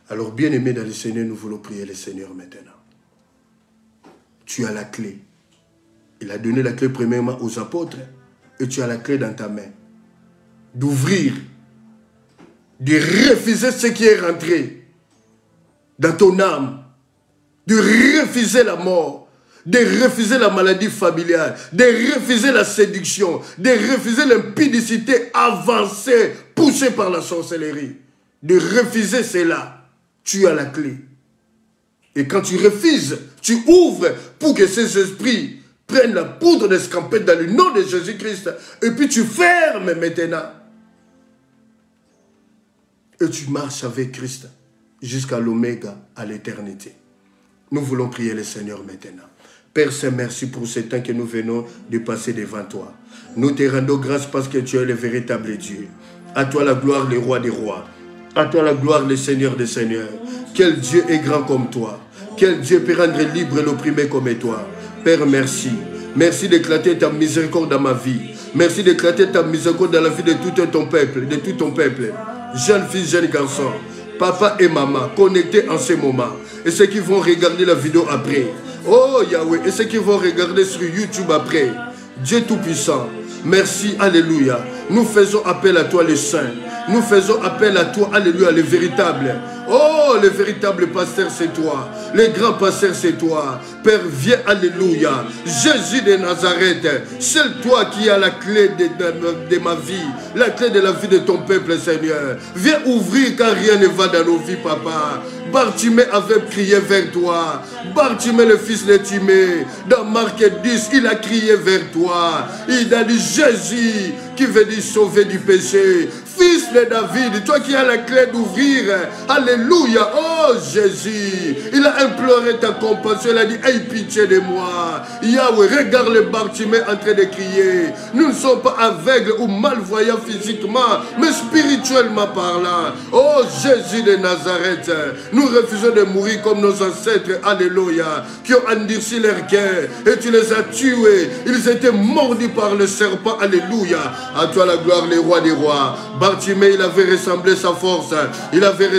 Alors, bien-aimés dans le Seigneur, nous voulons prier le Seigneur maintenant. Tu as la clé. Il a donné la clé premièrement aux apôtres. Et tu as la clé dans ta main. D'ouvrir. De refuser ce qui est rentré dans ton âme. De refuser la mort. De refuser la maladie familiale. De refuser la séduction. De refuser l'impudicité avancée, poussée par la sorcellerie. De refuser cela. Tu as la clé. Et quand tu refuses, tu ouvres pour que ces esprits prennent la poudre d'escampette dans le nom de Jésus-Christ. Et puis tu fermes maintenant. Et tu marches avec Christ jusqu'à l'oméga, à l'éternité. Nous voulons prier le Seigneur maintenant. Père Saint, merci pour ce temps que nous venons de passer devant toi. Nous te rendons grâce parce que tu es le véritable Dieu. À toi la gloire, le roi des rois. À toi la gloire, le Seigneur des seigneurs. Quel Dieu est grand comme toi. Quel Dieu peut rendre libre l'opprimé comme toi. Père, merci. Merci d'éclater ta miséricorde dans ma vie. Merci d'éclater ta miséricorde dans la vie de tout ton peuple. De tout ton peuple. Jeunes filles, jeunes garçons. Papa et maman, connectés en ce moment. Et ceux qui vont regarder la vidéo après. Oh Yahweh, et ceux qui vont regarder sur YouTube après. Dieu Tout-Puissant, merci, alléluia. Nous faisons appel à toi les saints. Nous faisons appel à toi, alléluia, les véritables. Oh, le véritable pasteur, c'est toi. Le grand pasteur, c'est toi. Père, viens, alléluia. Jésus de Nazareth, c'est toi qui as la clé de ma vie, la clé de la vie de ton peuple, Seigneur. Viens ouvrir car rien ne va dans nos vies, Papa. Bartimée avait crié vers toi. Bartimée, le fils de Timée, dans Marc 10, il a crié vers toi. Il a dit Jésus, qui veut dire sauver du péché. Fils de David, toi qui as la clé d'ouvrir. Alléluia. Oh Jésus, il a imploré ta compassion. Il a dit, aie pitié de moi. Yahweh, regarde le Bartimée en train de crier. Nous ne sommes pas aveugles ou malvoyants physiquement, mais spirituellement parlant. Oh Jésus de Nazareth, nous refusons de mourir comme nos ancêtres. Alléluia. Qui ont endurci leur cœur et tu les as tués. Ils étaient mordus par le serpent. Alléluia. À toi la gloire, les rois des rois. Bartimée, il avait ressemblé sa force. Il avait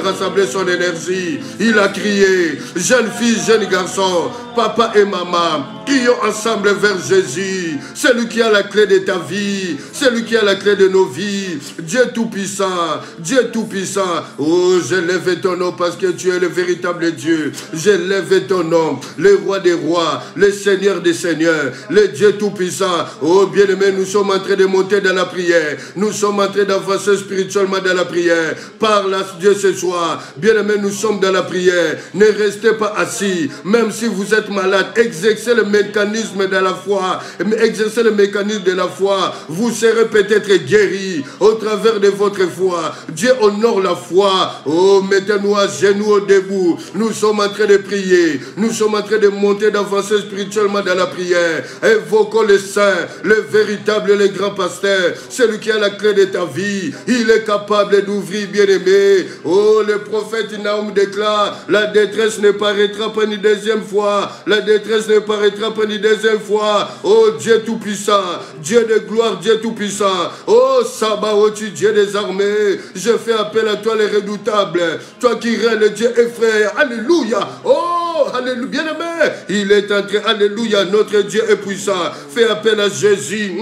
rassemblé son énergie. Il a crié. Jeune fille, jeune garçon, papa et maman, crions ensemble vers Jésus. C'est lui qui a la clé de ta vie. C'est lui qui a la clé de nos vies. Dieu Tout-Puissant. Dieu Tout-Puissant. Oh, je lève ton nom parce que tu es le véritable Dieu. Je lève ton nom. Le roi des rois. Le Seigneur des seigneurs. Le Dieu Tout-Puissant. Oh, bien-aimé, nous sommes en train de monter dans la prière. Nous sommes en train d'avancer spirituellement dans la prière. Parle à Dieu ce soir. Bien-aimé, nous sommes dans la prière. Ne restez pas assis. Même si vous êtes malade, exercez le mécanisme de la foi. Exercez le mécanisme de la foi. Vous serez peut-être guéri au travers de votre foi. Dieu honore la foi. Oh, mettez-nous à genoux au debout. Nous sommes en train de prier. Nous sommes en train de monter, d'avancer spirituellement dans la prière. Invoquons le Saint, le véritable, le grand pasteur. Celui qui a la clé de ta vie. Il est capable d'ouvrir, bien-aimé. Oh, le prophète Naoum déclare, la détresse ne paraîtra pas une deuxième fois. La détresse ne paraîtra pas une deuxième fois. Oh, Dieu Tout-Puissant. Dieu de gloire, Dieu Tout-Puissant. Oh, Sabaoth, Dieu des armées. Je fais appel à toi, le redoutable. Toi qui règnes, Dieu effraie. Alléluia. Oh, alléluia. Bien-aimé, il est entré. Alléluia. Notre Dieu est puissant. Fais appel à Jésus.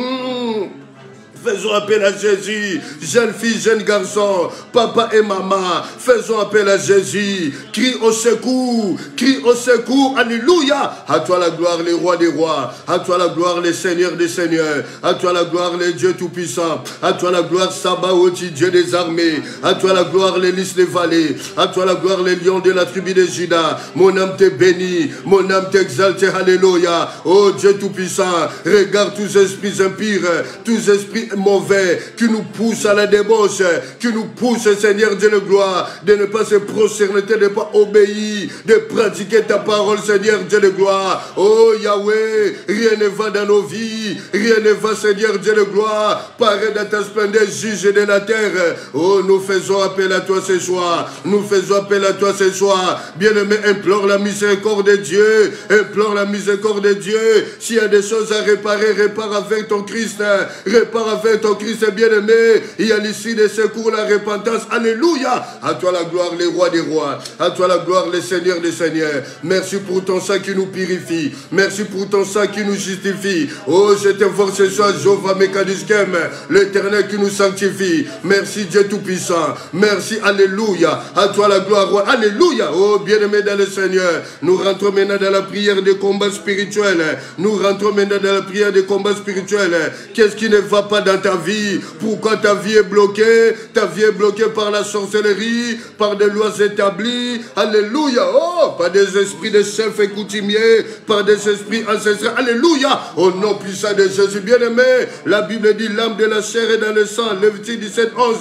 Faisons appel à Jésus. Jeune fille, jeune garçon, papa et maman, faisons appel à Jésus. Crie au secours, crie au secours. Alléluia. À toi la gloire, les rois des rois. À toi la gloire, les seigneurs des seigneurs. À toi la gloire, les dieux tout-puissants. À toi la gloire, Sabaoth, Dieu des armées. À toi la gloire, les lys des vallées. À toi la gloire, les lions de la tribu de Juda. Mon âme te bénit, mon âme t'exalte. Alléluia. Oh Dieu tout-puissant, regarde tous les esprits impurs, tous les esprits mauvais qui nous poussent à la débauche, qui nous poussent, Seigneur Dieu de gloire, de ne pas se prosterner, de ne pas obéir, de pratiquer ta parole, Seigneur Dieu de gloire. Oh Yahweh, rien ne va dans nos vies, rien ne va, Seigneur Dieu de gloire, paraît dans ta splendeur, juge de la terre. Oh, nous faisons appel à toi ce soir, nous faisons appel à toi ce soir. Bien-aimé, implore la miséricorde de Dieu, implore la miséricorde de Dieu. S'il y a des choses à réparer, répare avec ton Christ, répare avec ton Christ, bien-aimé. Il y a l'issue des secours, la repentance. Alléluia. À toi la gloire, les rois des rois. À toi la gloire, les seigneurs des seigneurs. Merci pour ton sang qui nous purifie. Merci pour ton sang qui nous justifie. Oh, je t'invoque ce soir, Jéhovah Mekadiskem, l'Éternel qui nous sanctifie. Merci Dieu Tout-Puissant. Merci, alléluia. À toi la gloire, roi. Alléluia. Oh, bien-aimé dans le Seigneur. Nous rentrons maintenant dans la prière des combats spirituels. Nous rentrons maintenant dans la prière des combats spirituels. Qu'est-ce qui ne va pas dans ta vie? Pourquoi ta vie est bloquée? Ta vie est bloquée par la sorcellerie, par des lois établies. Alléluia. Oh, par des esprits de chefs et coutumiers, par des esprits ancestraux. Alléluia. Au nom puissant de Jésus, bien-aimé. La Bible dit l'âme de la chair est dans le sang. Lévitique 17, 11.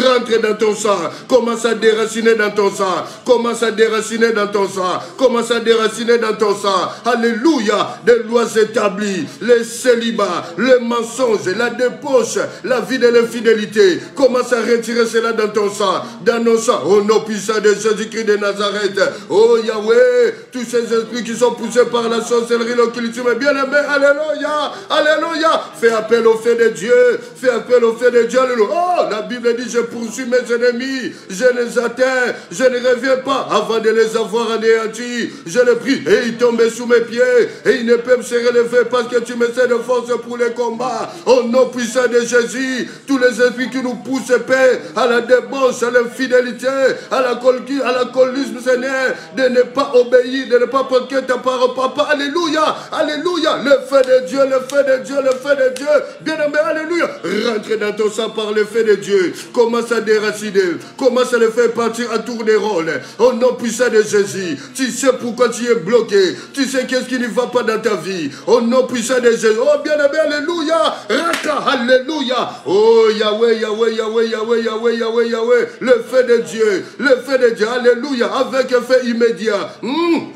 Rentre dans ton sang. Commence à déraciner dans ton sang. Commence à déraciner dans ton sang. Commence à déraciner dans ton sang. Alléluia. Des lois établies, les célibats, le mensonge, la débauche, la vie de l'infidélité. Commence à retirer cela dans ton sang, dans nos sangs. Au nom puissant de Jésus-Christ de Nazareth. Oh Yahweh, tous ces esprits qui sont poussés par la sorcellerie, l'occultisme, bien-aimé, alléluia, alléluia. Fais appel au feu de Dieu, fais appel au feu de Dieu, alléluia. Oh, la Bible dit, je poursuis mes ennemis, je les atteins, je ne reviens pas avant de les avoir anéantis. Je les prie et ils tombent sous mes pieds et ils ne peuvent se relever parce que tu me sais de force pour les combats. Au nom puissant de Jésus, tous les esprits qui nous poussent, Père, à la débauche, à l'infidélité, à l'alcoolisme, Seigneur, de ne pas obéir, de ne pas pratiquer ta parole, Papa. Alléluia, alléluia. Le feu de Dieu, le feu de Dieu, le feu de Dieu. Bien-aimé, alléluia. Rentre dans ton sang par le feu de Dieu. Commence à déraciner. Commence à le faire partir à tour de rôle. Au nom puissant de Jésus. Tu sais pourquoi tu es bloqué. Tu sais qu'est-ce qui ne va pas dans ta vie. Au nom puissant de Jésus. Oh, bien-aimé, alléluia. Raka, alléluia. Oh, Yahweh, Yahweh, Yahweh, Yahweh, Yahweh, Yahweh, Yahweh. Le feu de Dieu. Le feu de Dieu. Alléluia. Avec un feu immédiat.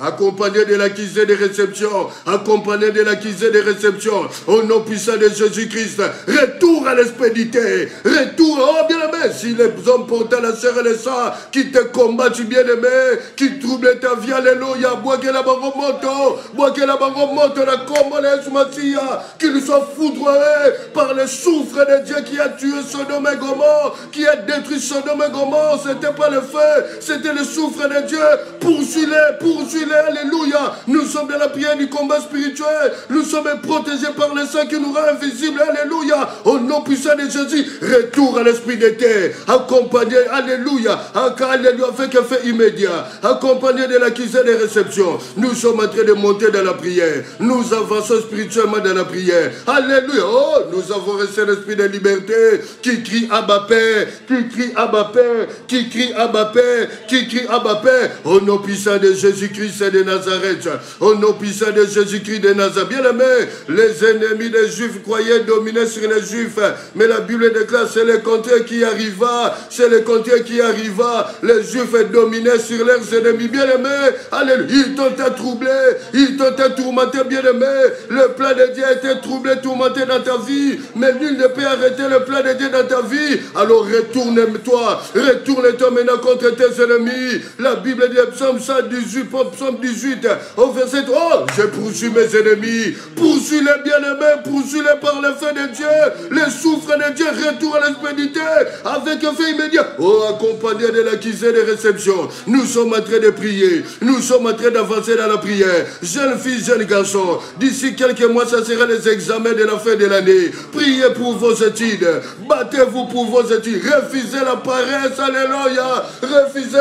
Accompagné de l'accusé de réception. Accompagné de l'accusé de réception. Au nom puissant de Jésus-Christ. Retour à l'expédité. Retour. Oh, bien-aimé. Si les hommes portant la chair et le sang qui te combattent, bien-aimé, qui troublent ta vie, alléluia. Bois que la baromoto. Bois que la baromoto. La commande Matia. Qu'ils soient foudroyés par le souffle de Dieu qui a tué Sodome et Gomorrhe, qui a détruit Sodome et Gomorrhe. C'était pas le feu, c'était le souffle de Dieu. Poursuis-les, poursuis-les, alléluia. Nous sommes dans la prière du combat spirituel. Nous sommes protégés par le sang qui nous rend invisibles, alléluia. Au nom puissant de Jésus, retour à l'esprit de terre, accompagné, alléluia, alléluia, avec un fait immédiat, accompagné de l'accusé de réception. Nous sommes en train de monter dans la prière. Nous avançons spirituellement dans la prière. Alléluia. Oh, nous avons reçu l'esprit de liberté qui crie Abba Père, qui crie Abba Père, qui crie Abba Père, qui crie Abba Père. Au nom puissant de Jésus-Christ de Nazareth. Au nom puissant de Jésus-Christ de Nazareth. Bien-aimés, les ennemis des Juifs croyaient dominer sur les Juifs. Mais la Bible déclare, c'est le contraire qui arriva. C'est le contraire qui arriva. Les Juifs dominaient sur leurs ennemis. Bien-aimés, alléluia. Ils t'ont troublé. Ils t'ont tourmenté, bien-aimés. Le plan de Dieu a été troublé, tourmenté dans ta vie. Mais nul ne peut arrêter le plan de Dieu dans ta vie. Alors retourne-toi. Retourne-toi maintenant contre tes ennemis. La Bible dit, psaume 118, psaume 18, au verset 3. Oh, je poursuis mes ennemis. Poursuis-les, bien-aimés. Poursuis-les par le feu de Dieu. Les souffres de Dieu, retour à l'expédité avec un feu immédiat. Oh, accompagné de l'accusé de réception. Nous sommes en train de prier. Nous sommes en train d'avancer dans la prière. Jeune fille, jeune garçon, d'ici quelques mois, ça sera les examens de la fin de l'année. Priez battez pour vos études, battez-vous pour vos études, refusez la paresse, alléluia, refusez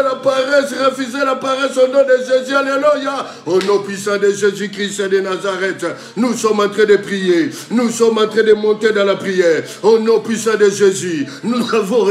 la paresse au nom de Jésus, alléluia, au nom puissant de Jésus-Christ de Nazareth. Nous sommes en train de prier, nous sommes en train de monter dans la prière, au nom puissant de Jésus. Nous avons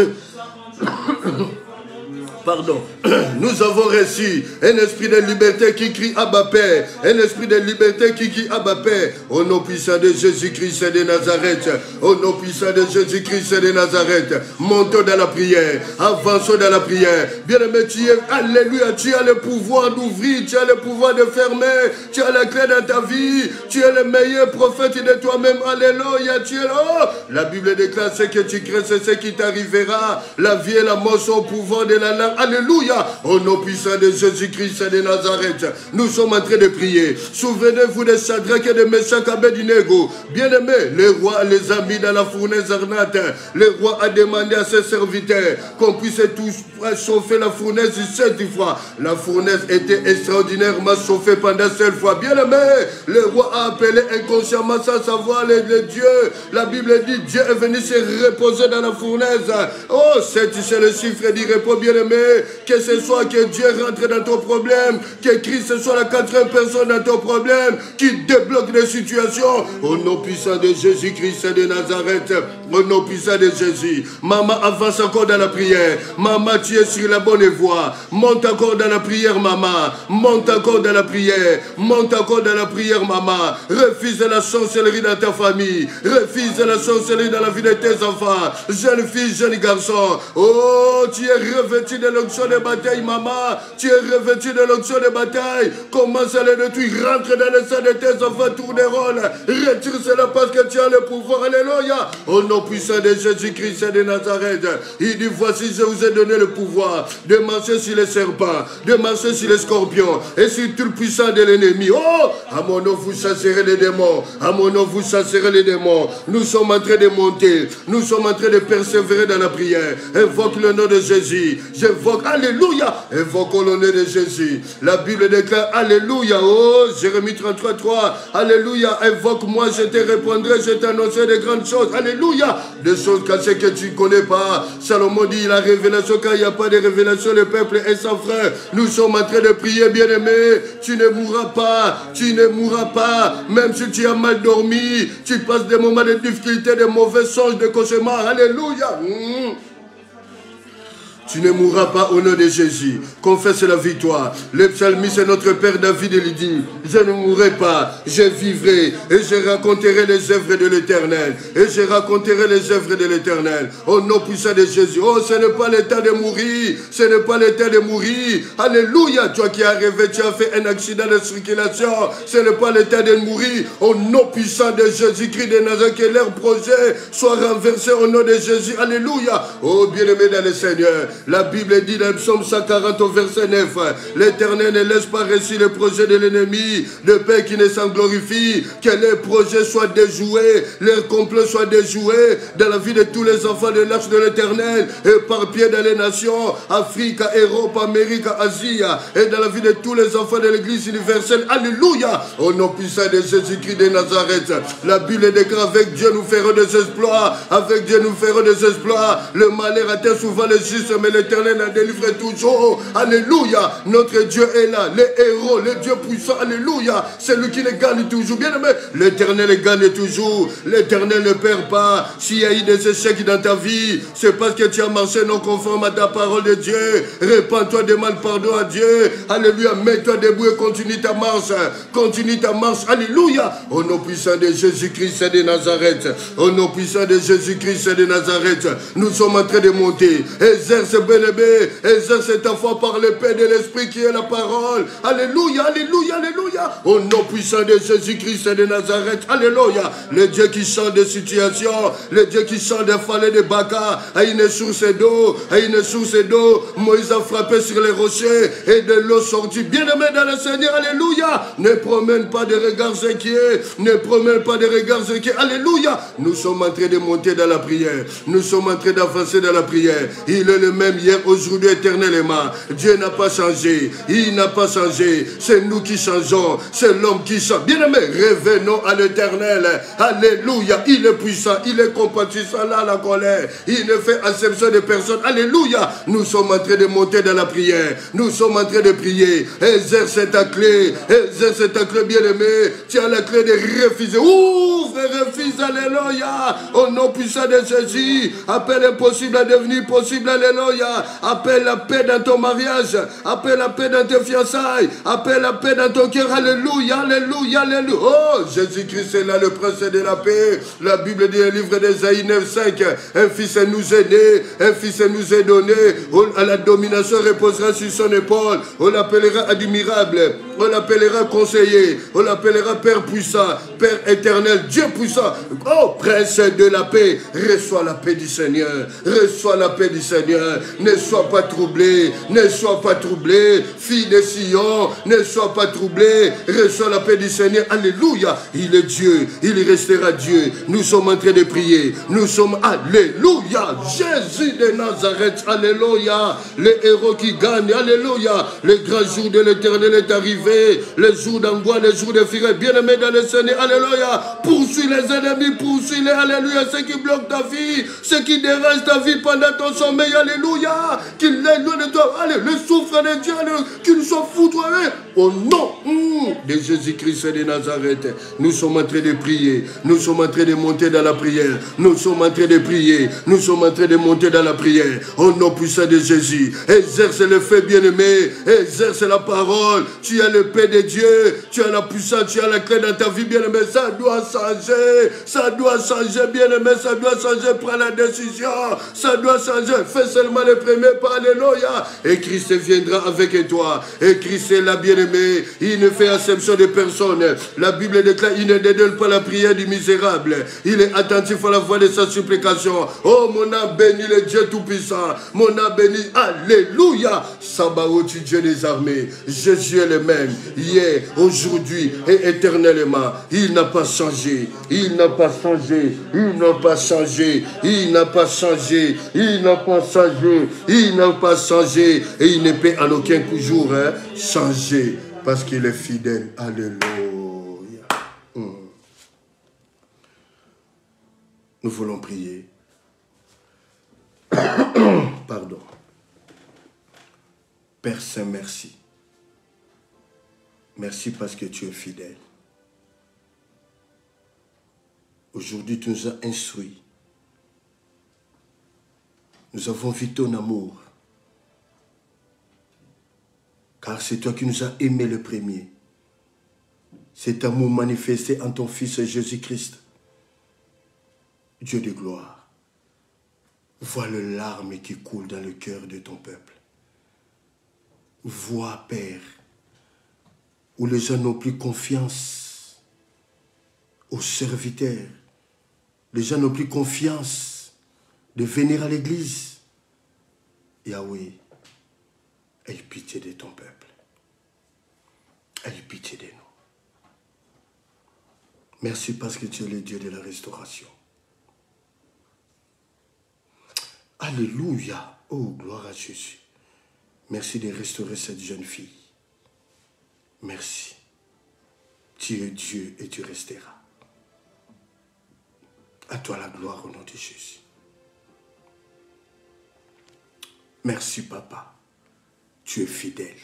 nous avons reçu un esprit de liberté qui crie Abba Père, un esprit de liberté qui crie Abba Père, au nom puissant de Jésus-Christ de Nazareth, au nom puissant de Jésus-Christ de Nazareth. Montons dans la prière, avançons dans la prière. Bien-aimé, tu es, alléluia, tu as le pouvoir d'ouvrir, tu as le pouvoir de fermer, tu as la clé dans ta vie, tu es le meilleur prophète de toi-même, alléluia, tu es là. Oh, la Bible déclare ce que tu crées, c'est ce qui t'arrivera. La vie et la mort sont au pouvoir de la langue. Alléluia, au nom puissant de Jésus-Christ de Nazareth, nous sommes en train de prier. Souvenez-vous de Shadrach et de Meshach Abednego. Bien-aimés, le roi les a mis dans la fournaise ardente. Le roi a demandé à ses serviteurs qu'on puisse tous chauffer la fournaise 7 fois. La fournaise était extraordinairement chauffée pendant 7 fois. Bien-aimés, le roi a appelé inconsciemment sans savoir les dieux. La Bible dit Dieu est venu se reposer dans la fournaise. Oh, 7 c'est le chiffre du repos, bien-aimé. Que ce soit que Dieu rentre dans ton problème, que Christ soit la 4e personne dans ton problème, qui débloque les situations. Au nom puissant de Jésus-Christ de Nazareth, au nom puissant de Jésus. Maman, avance encore dans la prière. Maman, tu es sur la bonne voie. Monte encore dans la prière, maman. Monte encore dans la prière. Monte encore dans la prière, maman. Refuse la sorcellerie dans ta famille. Refuse la sorcellerie dans la vie de tes enfants. Jeune fille, jeune garçon. Oh, tu es revêtu de l'onction de bataille, maman. Tu es revêtu de l'onction de bataille. Commence à les détruire. Rentre dans le sein de tes enfants, tourne rôle. Retire cela parce que tu as le pouvoir. Alléluia. Au nom puissant de Jésus-Christ de Nazareth. Il dit, voici, je vous ai donné le pouvoir de marcher sur les serpents, de marcher sur les scorpions et sur tout le puissant de l'ennemi. Oh, à mon nom, vous chasserez les démons. À mon nom, vous chasserez les démons. Nous sommes en train de monter. Nous sommes en train de persévérer dans la prière. Invoque le nom de Jésus. J'invoque, alléluia, invoquons le nom de Jésus. La Bible déclare, alléluia, oh, Jérémie 33:3, alléluia, invoque-moi, je te répondrai, je t'annoncerai de grandes choses, alléluia, des choses cachées que tu ne connais pas. Salomon dit, la révélation, quand il n'y a pas de révélation, le peuple est sans frère. Nous sommes en train de prier, bien-aimé, tu ne mourras pas, tu ne mourras pas, même si tu as mal dormi, tu passes des moments de difficulté, de mauvais songes, de cauchemars, alléluia. Tu ne mourras pas au nom de Jésus. Confesse la victoire. Le psalmiste est notre père David, il dit, je ne mourrai pas, je vivrai et je raconterai les œuvres de l'Éternel. Et je raconterai les œuvres de l'Éternel. Au nom puissant de Jésus. Oh, ce n'est pas le temps de mourir. Ce n'est pas le temps de mourir. Alléluia. Toi qui as rêvé, tu as fait un accident de circulation. Ce n'est pas le temps de mourir. Au nom puissant de Jésus-Christ de Nazareth, que leur projet soit renversé au nom de Jésus. Alléluia. Oh, bien-aimé dans le Seigneur. La Bible dit dans le psaume 140 au verset 9, l'Éternel ne laisse pas réussir le projet de l'ennemi, le Père qui ne s'en glorifie, que les projets soient déjoués, les complots soient déjoués dans la vie de tous les enfants de l'arche de l'Éternel, éparpillés dans les nations, Afrique, Europe, Amérique, Asie, et dans la vie de tous les enfants de l'Église universelle. Alléluia! Au nom puissant de Jésus-Christ de Nazareth, la Bible déclare, avec Dieu nous ferons des exploits, avec Dieu nous ferons des exploits. Le malheur atteint souvent les justes, mais l'Éternel en délivre toujours. Alléluia. Notre Dieu est là. Le héros, le Dieu puissant. Alléluia. C'est lui qui le gagne toujours. Bien aimé, l'Éternel gagne toujours. L'Éternel ne perd pas. S'il y a eu des échecs dans ta vie, c'est parce que tu as marché non conforme à ta parole de Dieu. Répands-toi, demande pardon à Dieu. Alléluia. Mets-toi debout et continue ta marche. Continue ta marche. Alléluia. Au nom puissant de Jésus-Christ de Nazareth. Au nom puissant de Jésus-Christ de Nazareth. Nous sommes en train de monter. Exerce, bien-aimé, exerce ta foi par le paix de l'Esprit qui est la parole. Alléluia, alléluia, alléluia. Au nom puissant de Jésus-Christ de Nazareth. Alléluia. Le Dieu qui change des situations, le Dieu qui change des falaises de Baca, à une source d'eau, à une source d'eau. Moïse a frappé sur les rochers et de l'eau sortit. Bien-aimé dans le Seigneur, alléluia. Ne promène pas de regards inquiets, ne promène pas de regards inquiets. Alléluia. Nous sommes en train de monter dans la prière. Nous sommes en train d'avancer dans la prière. Il est le maître même hier, aujourd'hui, éternellement. Dieu n'a pas changé. Il n'a pas changé. C'est nous qui changeons. C'est l'homme qui change. Bien-aimés, revenons à l'éternel. Alléluia. Il est puissant. Il est compatissant là, la colère. Il ne fait acception de personne. Alléluia. Nous sommes en train de monter dans la prière. Nous sommes en train de prier. Exerce ta clé. Exerce ta clé, bien-aimé. Tu as la clé de refuser. Ouvre et refuse. Alléluia. Au nom puissant de Jésus. Appelle impossible à devenir possible. Alléluia. Appelle la paix dans ton mariage. Appelle la paix dans tes fiançailles. Appelle la paix dans ton cœur. Alléluia. Alléluia. Alléluia. Oh, Jésus-Christ est là, le prince de la paix. La Bible dit, le livre d'Ésaïe 9:5. Un fils nous est né. Un fils nous est donné. La domination reposera sur son épaule. On l'appellera admirable. On l'appellera conseiller. On l'appellera Père puissant. Père éternel. Dieu puissant. Oh, prince de la paix. Reçois la paix du Seigneur. Reçois la paix du Seigneur. Ne sois pas troublé. Ne sois pas troublé. Fille de Sion. Ne sois pas troublé. Reçois la paix du Seigneur. Alléluia. Il est Dieu. Il restera Dieu. Nous sommes en train de prier. Nous sommes. Alléluia. Jésus de Nazareth. Alléluia. Les héros qui gagnent. Alléluia. Le grand jour de l'éternel est arrivé. Le jour d'angoisse, le jour de fureur. Bien-aimé dans le Seigneur. Alléluia. Poursuis les ennemis. Poursuis-les. Alléluia. Ceux qui bloquent ta vie. Ceux qui dérangent ta vie pendant ton sommeil. Alléluia. Qu'ils l'aient loin de toi. Allez, le souffle de Dieu. Qu'ils soient foudroyés. Au nom de Jésus-Christ de Nazareth. Nous sommes en train de prier. Nous sommes en train de monter dans la prière. Nous sommes en train de prier. Nous sommes en train de monter dans la prière. Au nom puissant de Jésus. Exerce le fait, bien-aimé. Exerce la parole. Tu as le paix de Dieu. Tu as la puissance. Tu as la clé dans ta vie, bien-aimé. Ça doit changer. Ça doit changer, bien-aimé. Ça doit changer. Prends la décision. Ça doit changer. Fais seulement le premier pas. Alléluia. Et Christ viendra avec toi. Et Christ est là, bien-aimé. Il ne fait acception de personne. La Bible déclare, il ne dédonne pas la prière du misérable. Il est attentif à la voix de sa supplication. Oh, mon âme bénit le Dieu Tout-Puissant. Mon âme bénit. Alléluia. Sabaoth, Dieu des armées. Jésus est le même. Hier, aujourd'hui et éternellement. Il n'a pas changé. Il n'a pas changé. Il n'a pas changé. Il n'a pas changé. Il n'a pas changé. Il n'a pas changé. Et il ne peut en aucun jour changer. Parce qu'il est fidèle. Alléluia. Nous voulons prier. Pardon. Père Saint, merci. Merci parce que tu es fidèle. Aujourd'hui, tu nous as instruits. Nous avons vu ton amour. Car c'est toi qui nous as aimés le premier. Cet amour manifesté en ton Fils Jésus-Christ. Dieu de gloire. Vois le larmes qui coulent dans le cœur de ton peuple. Vois, Père, où les gens n'ont plus confiance aux serviteurs. Les gens n'ont plus confiance de venir à l'église. Yahweh, aie pitié de ton peuple. Aie pitié de nous. Merci parce que tu es le Dieu de la restauration. Alléluia. Oh, gloire à Jésus. Merci de restaurer cette jeune fille. Merci. Tu es Dieu et tu resteras. À toi la gloire au nom de Jésus. Merci, Papa. Tu es fidèle.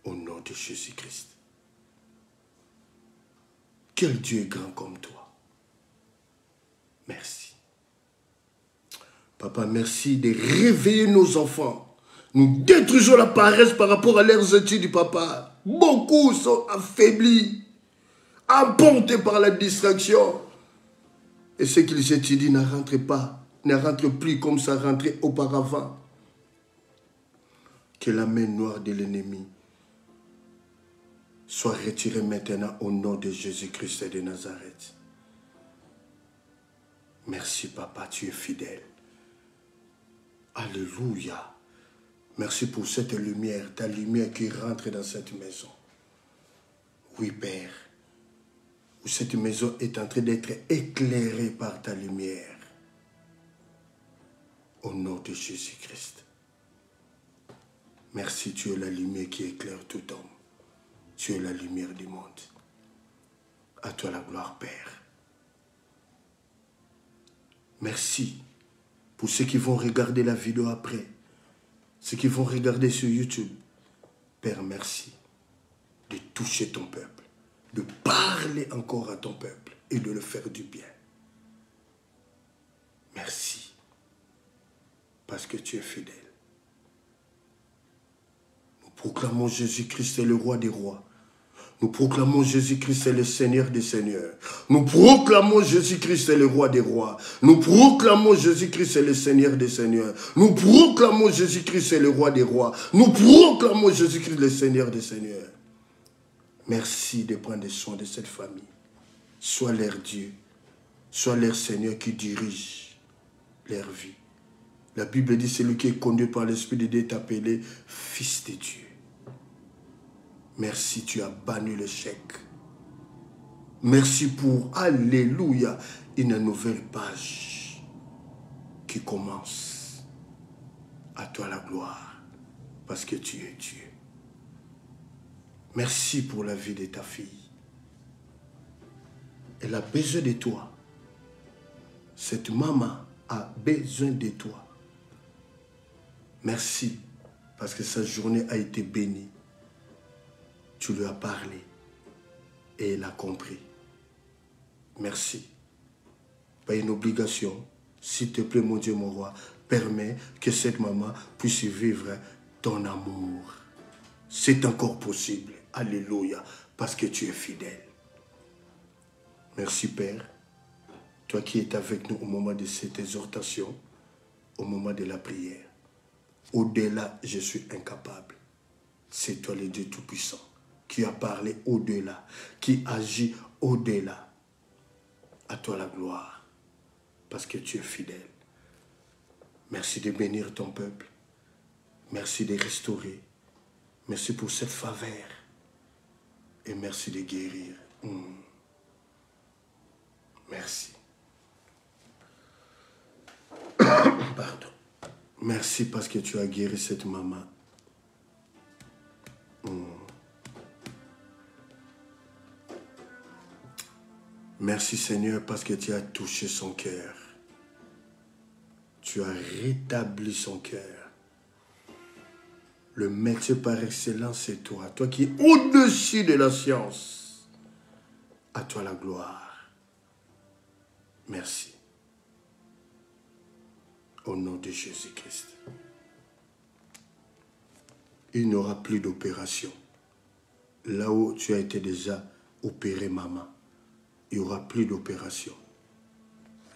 Au nom de Jésus-Christ. Quel Dieu est grand comme toi. Merci. Papa, merci de réveiller nos enfants. Nous détruisons la paresse par rapport à leurs études, Papa. Beaucoup sont affaiblis, emportés par la distraction. Et ce qu'ils étudient ne rentre pas, ne rentre plus comme ça rentrait auparavant. Que la main noire de l'ennemi soit retirée maintenant au nom de Jésus-Christ de Nazareth. Merci, Papa, tu es fidèle. Alléluia. Merci pour cette lumière, ta lumière qui rentre dans cette maison. Oui, Père, où cette maison est en train d'être éclairée par ta lumière. Au Au nom de Jésus-Christ. Merci, tu es la lumière qui éclaire tout homme. Tu es la lumière du monde. À toi la gloire, Père. Merci pour ceux qui vont regarder la vidéo après. Ceux qui vont regarder sur YouTube. Père, merci de toucher ton peuple. De parler encore à ton peuple et de le faire du bien. Merci. Parce que tu es fidèle. Nous proclamons Jésus-Christ est le roi des rois. Nous proclamons Jésus-Christ est le Seigneur des seigneurs. Nous proclamons Jésus-Christ est le roi des rois. Nous proclamons Jésus-Christ est le Seigneur des seigneurs. Nous proclamons Jésus-Christ est le roi des rois. Nous proclamons Jésus-Christ le Seigneur des seigneurs. Merci de prendre soin de cette famille. Sois leur Dieu. Sois leur Seigneur qui dirige leur vie. La Bible dit celui qui est conduit par l'Esprit de Dieu est appelé Fils de Dieu. Merci, tu as banni le chèque. Merci pour, alléluia, une nouvelle page qui commence. À toi la gloire, parce que tu es Dieu. Merci pour la vie de ta fille. Elle a besoin de toi. Cette maman a besoin de toi. Merci, parce que sa journée a été bénie. Tu lui as parlé et elle a compris. Merci. Pas une obligation. S'il te plaît, mon Dieu, mon roi, permets que cette maman puisse vivre ton amour. C'est encore possible. Alléluia. Parce que tu es fidèle. Merci, Père. Toi qui es avec nous au moment de cette exhortation, au moment de la prière. Au-delà, je suis incapable. C'est toi le Dieu Tout-Puissant qui a parlé au-delà, qui agit au-delà. À toi la gloire, parce que tu es fidèle. Merci de bénir ton peuple. Merci de restaurer. Merci pour cette faveur. Et merci de guérir. Merci. Pardon. Merci parce que tu as guéri cette maman. Merci Seigneur parce que tu as touché son cœur. Tu as rétabli son cœur. Le métier par excellence, c'est toi. Toi qui es au-dessus de la science. À toi la gloire. Merci. Au nom de Jésus-Christ. Il n'y aura plus d'opération. Là où tu as été déjà opéré, maman, il n'y aura plus d'opération.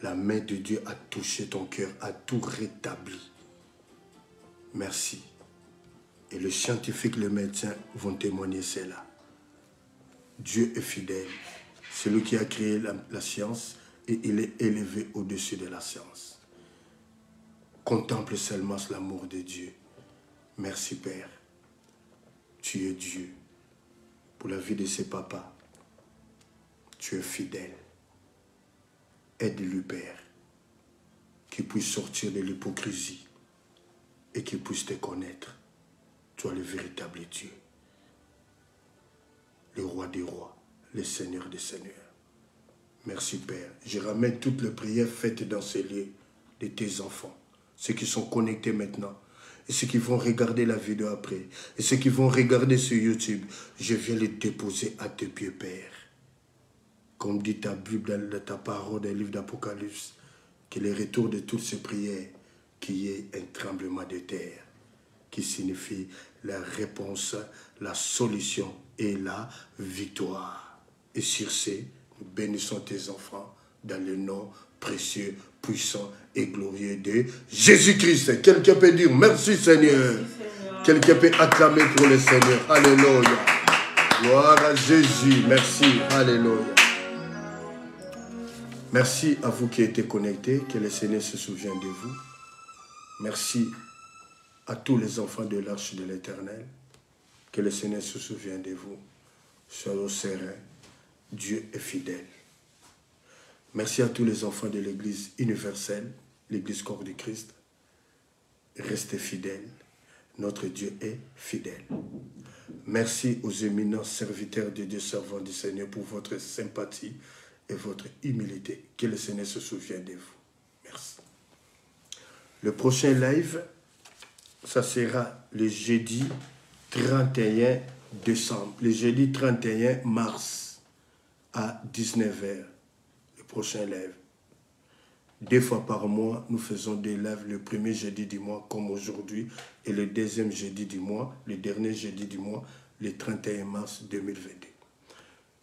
La main de Dieu a touché ton cœur, a tout rétabli. Merci. Et le scientifique, le médecin vont témoigner cela. Dieu est fidèle. C'est lui qui a créé la science et il est élevé au-dessus de la science. Contemple seulement l'amour de Dieu. Merci Père. Tu es Dieu. Pour la vie de ses papas, tu es fidèle. Aide-le, Père, qu'il puisse sortir de l'hypocrisie et qu'il puisse te connaître. Toi, le véritable Dieu, le roi des rois, le Seigneur des seigneurs. Merci, Père. Je ramène toutes les prières faites dans ces lieux de tes enfants, ceux qui sont connectés maintenant, et ceux qui vont regarder la vidéo après, et ceux qui vont regarder sur YouTube. Je viens les déposer à tes pieds, Père. Comme dit ta Bible, dans ta parole, dans le livre d'Apocalypse, que le retour de toutes ces prières, qu'il y ait un tremblement de terre, qui signifie la réponse, la solution et la victoire. Et sur ce, nous bénissons tes enfants dans le nom précieux, puissant et glorieux de Jésus-Christ. Quelqu'un peut dire merci Seigneur. Quelqu'un peut acclamer pour le Seigneur. Alléluia. Gloire à Jésus. Merci. Alléluia. Merci à vous qui êtes connectés, que le Seigneur se souvienne de vous. Merci à tous les enfants de l'Arche de l'Éternel, que le Seigneur se souvienne de vous. Soyez sereins, Dieu est fidèle. Merci à tous les enfants de l'Église universelle, l'Église corps du Christ. restez fidèles. Notre Dieu est fidèle. Merci aux éminents serviteurs de Dieu, servants du Seigneur, pour votre sympathie et votre humilité. Que le Seigneur se souvienne de vous. Merci. Le prochain live, ça sera le jeudi 31 décembre, le jeudi 31 mars à 19h. Le prochain live. 2 fois par mois, nous faisons des lives le premier jeudi du mois, comme aujourd'hui, et le deuxième jeudi du mois, le dernier jeudi du mois, le 31 mars 2022.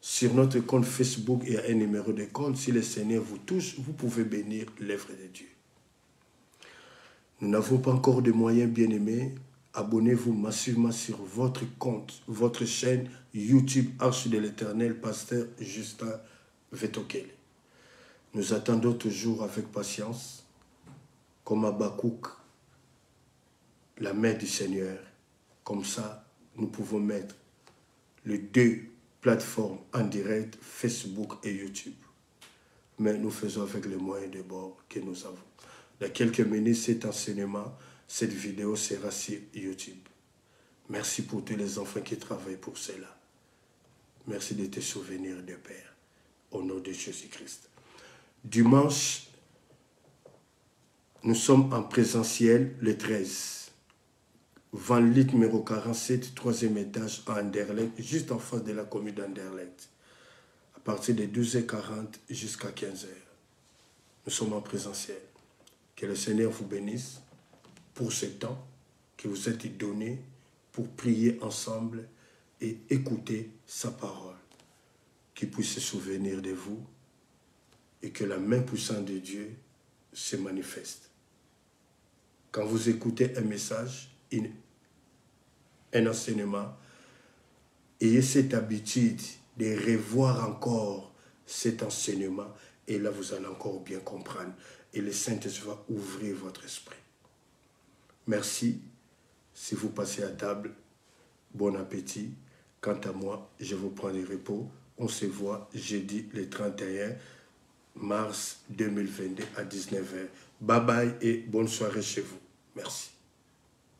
Sur notre compte Facebook, il y a un numéro de compte. Si le Seigneur vous touche, vous pouvez bénir l'œuvre de Dieu. Nous n'avons pas encore de moyens, bien-aimés. Abonnez-vous massivement sur votre compte, votre chaîne YouTube Arche de l'Éternel, Pasteur Justin Vetokele. Nous attendons toujours avec patience, comme Habakkuk, la main du Seigneur. Comme ça, nous pouvons mettre les 2 plateformes en direct, Facebook et YouTube. Mais nous faisons avec les moyens de bord que nous avons. Dans quelques minutes, cet enseignement, cette vidéo sera sur YouTube. Merci pour tous les enfants qui travaillent pour cela. Merci de te souvenir de Père. Au nom de Jésus-Christ. Dimanche, nous sommes en présentiel le 13. Vanlit numéro 47, 3e étage à Anderlecht, juste en face de la commune d'Anderlecht. À partir de 12h40 jusqu'à 15h. Nous sommes en présentiel. Que le Seigneur vous bénisse pour ce temps que vous êtes donné pour prier ensemble et écouter sa parole. Qu'il puisse se souvenir de vous et que la main puissante de Dieu se manifeste. Quand vous écoutez un message, un enseignement, ayez cette habitude de revoir encore cet enseignement et là vous allez encore bien comprendre et le Saint-Esprit va ouvrir votre esprit. Merci. Si vous passez à table, bon appétit. Quant à moi, je vous prends du repos. On se voit jeudi le 31 mars 2022 à 19h. Bye bye et bonne soirée chez vous. Merci.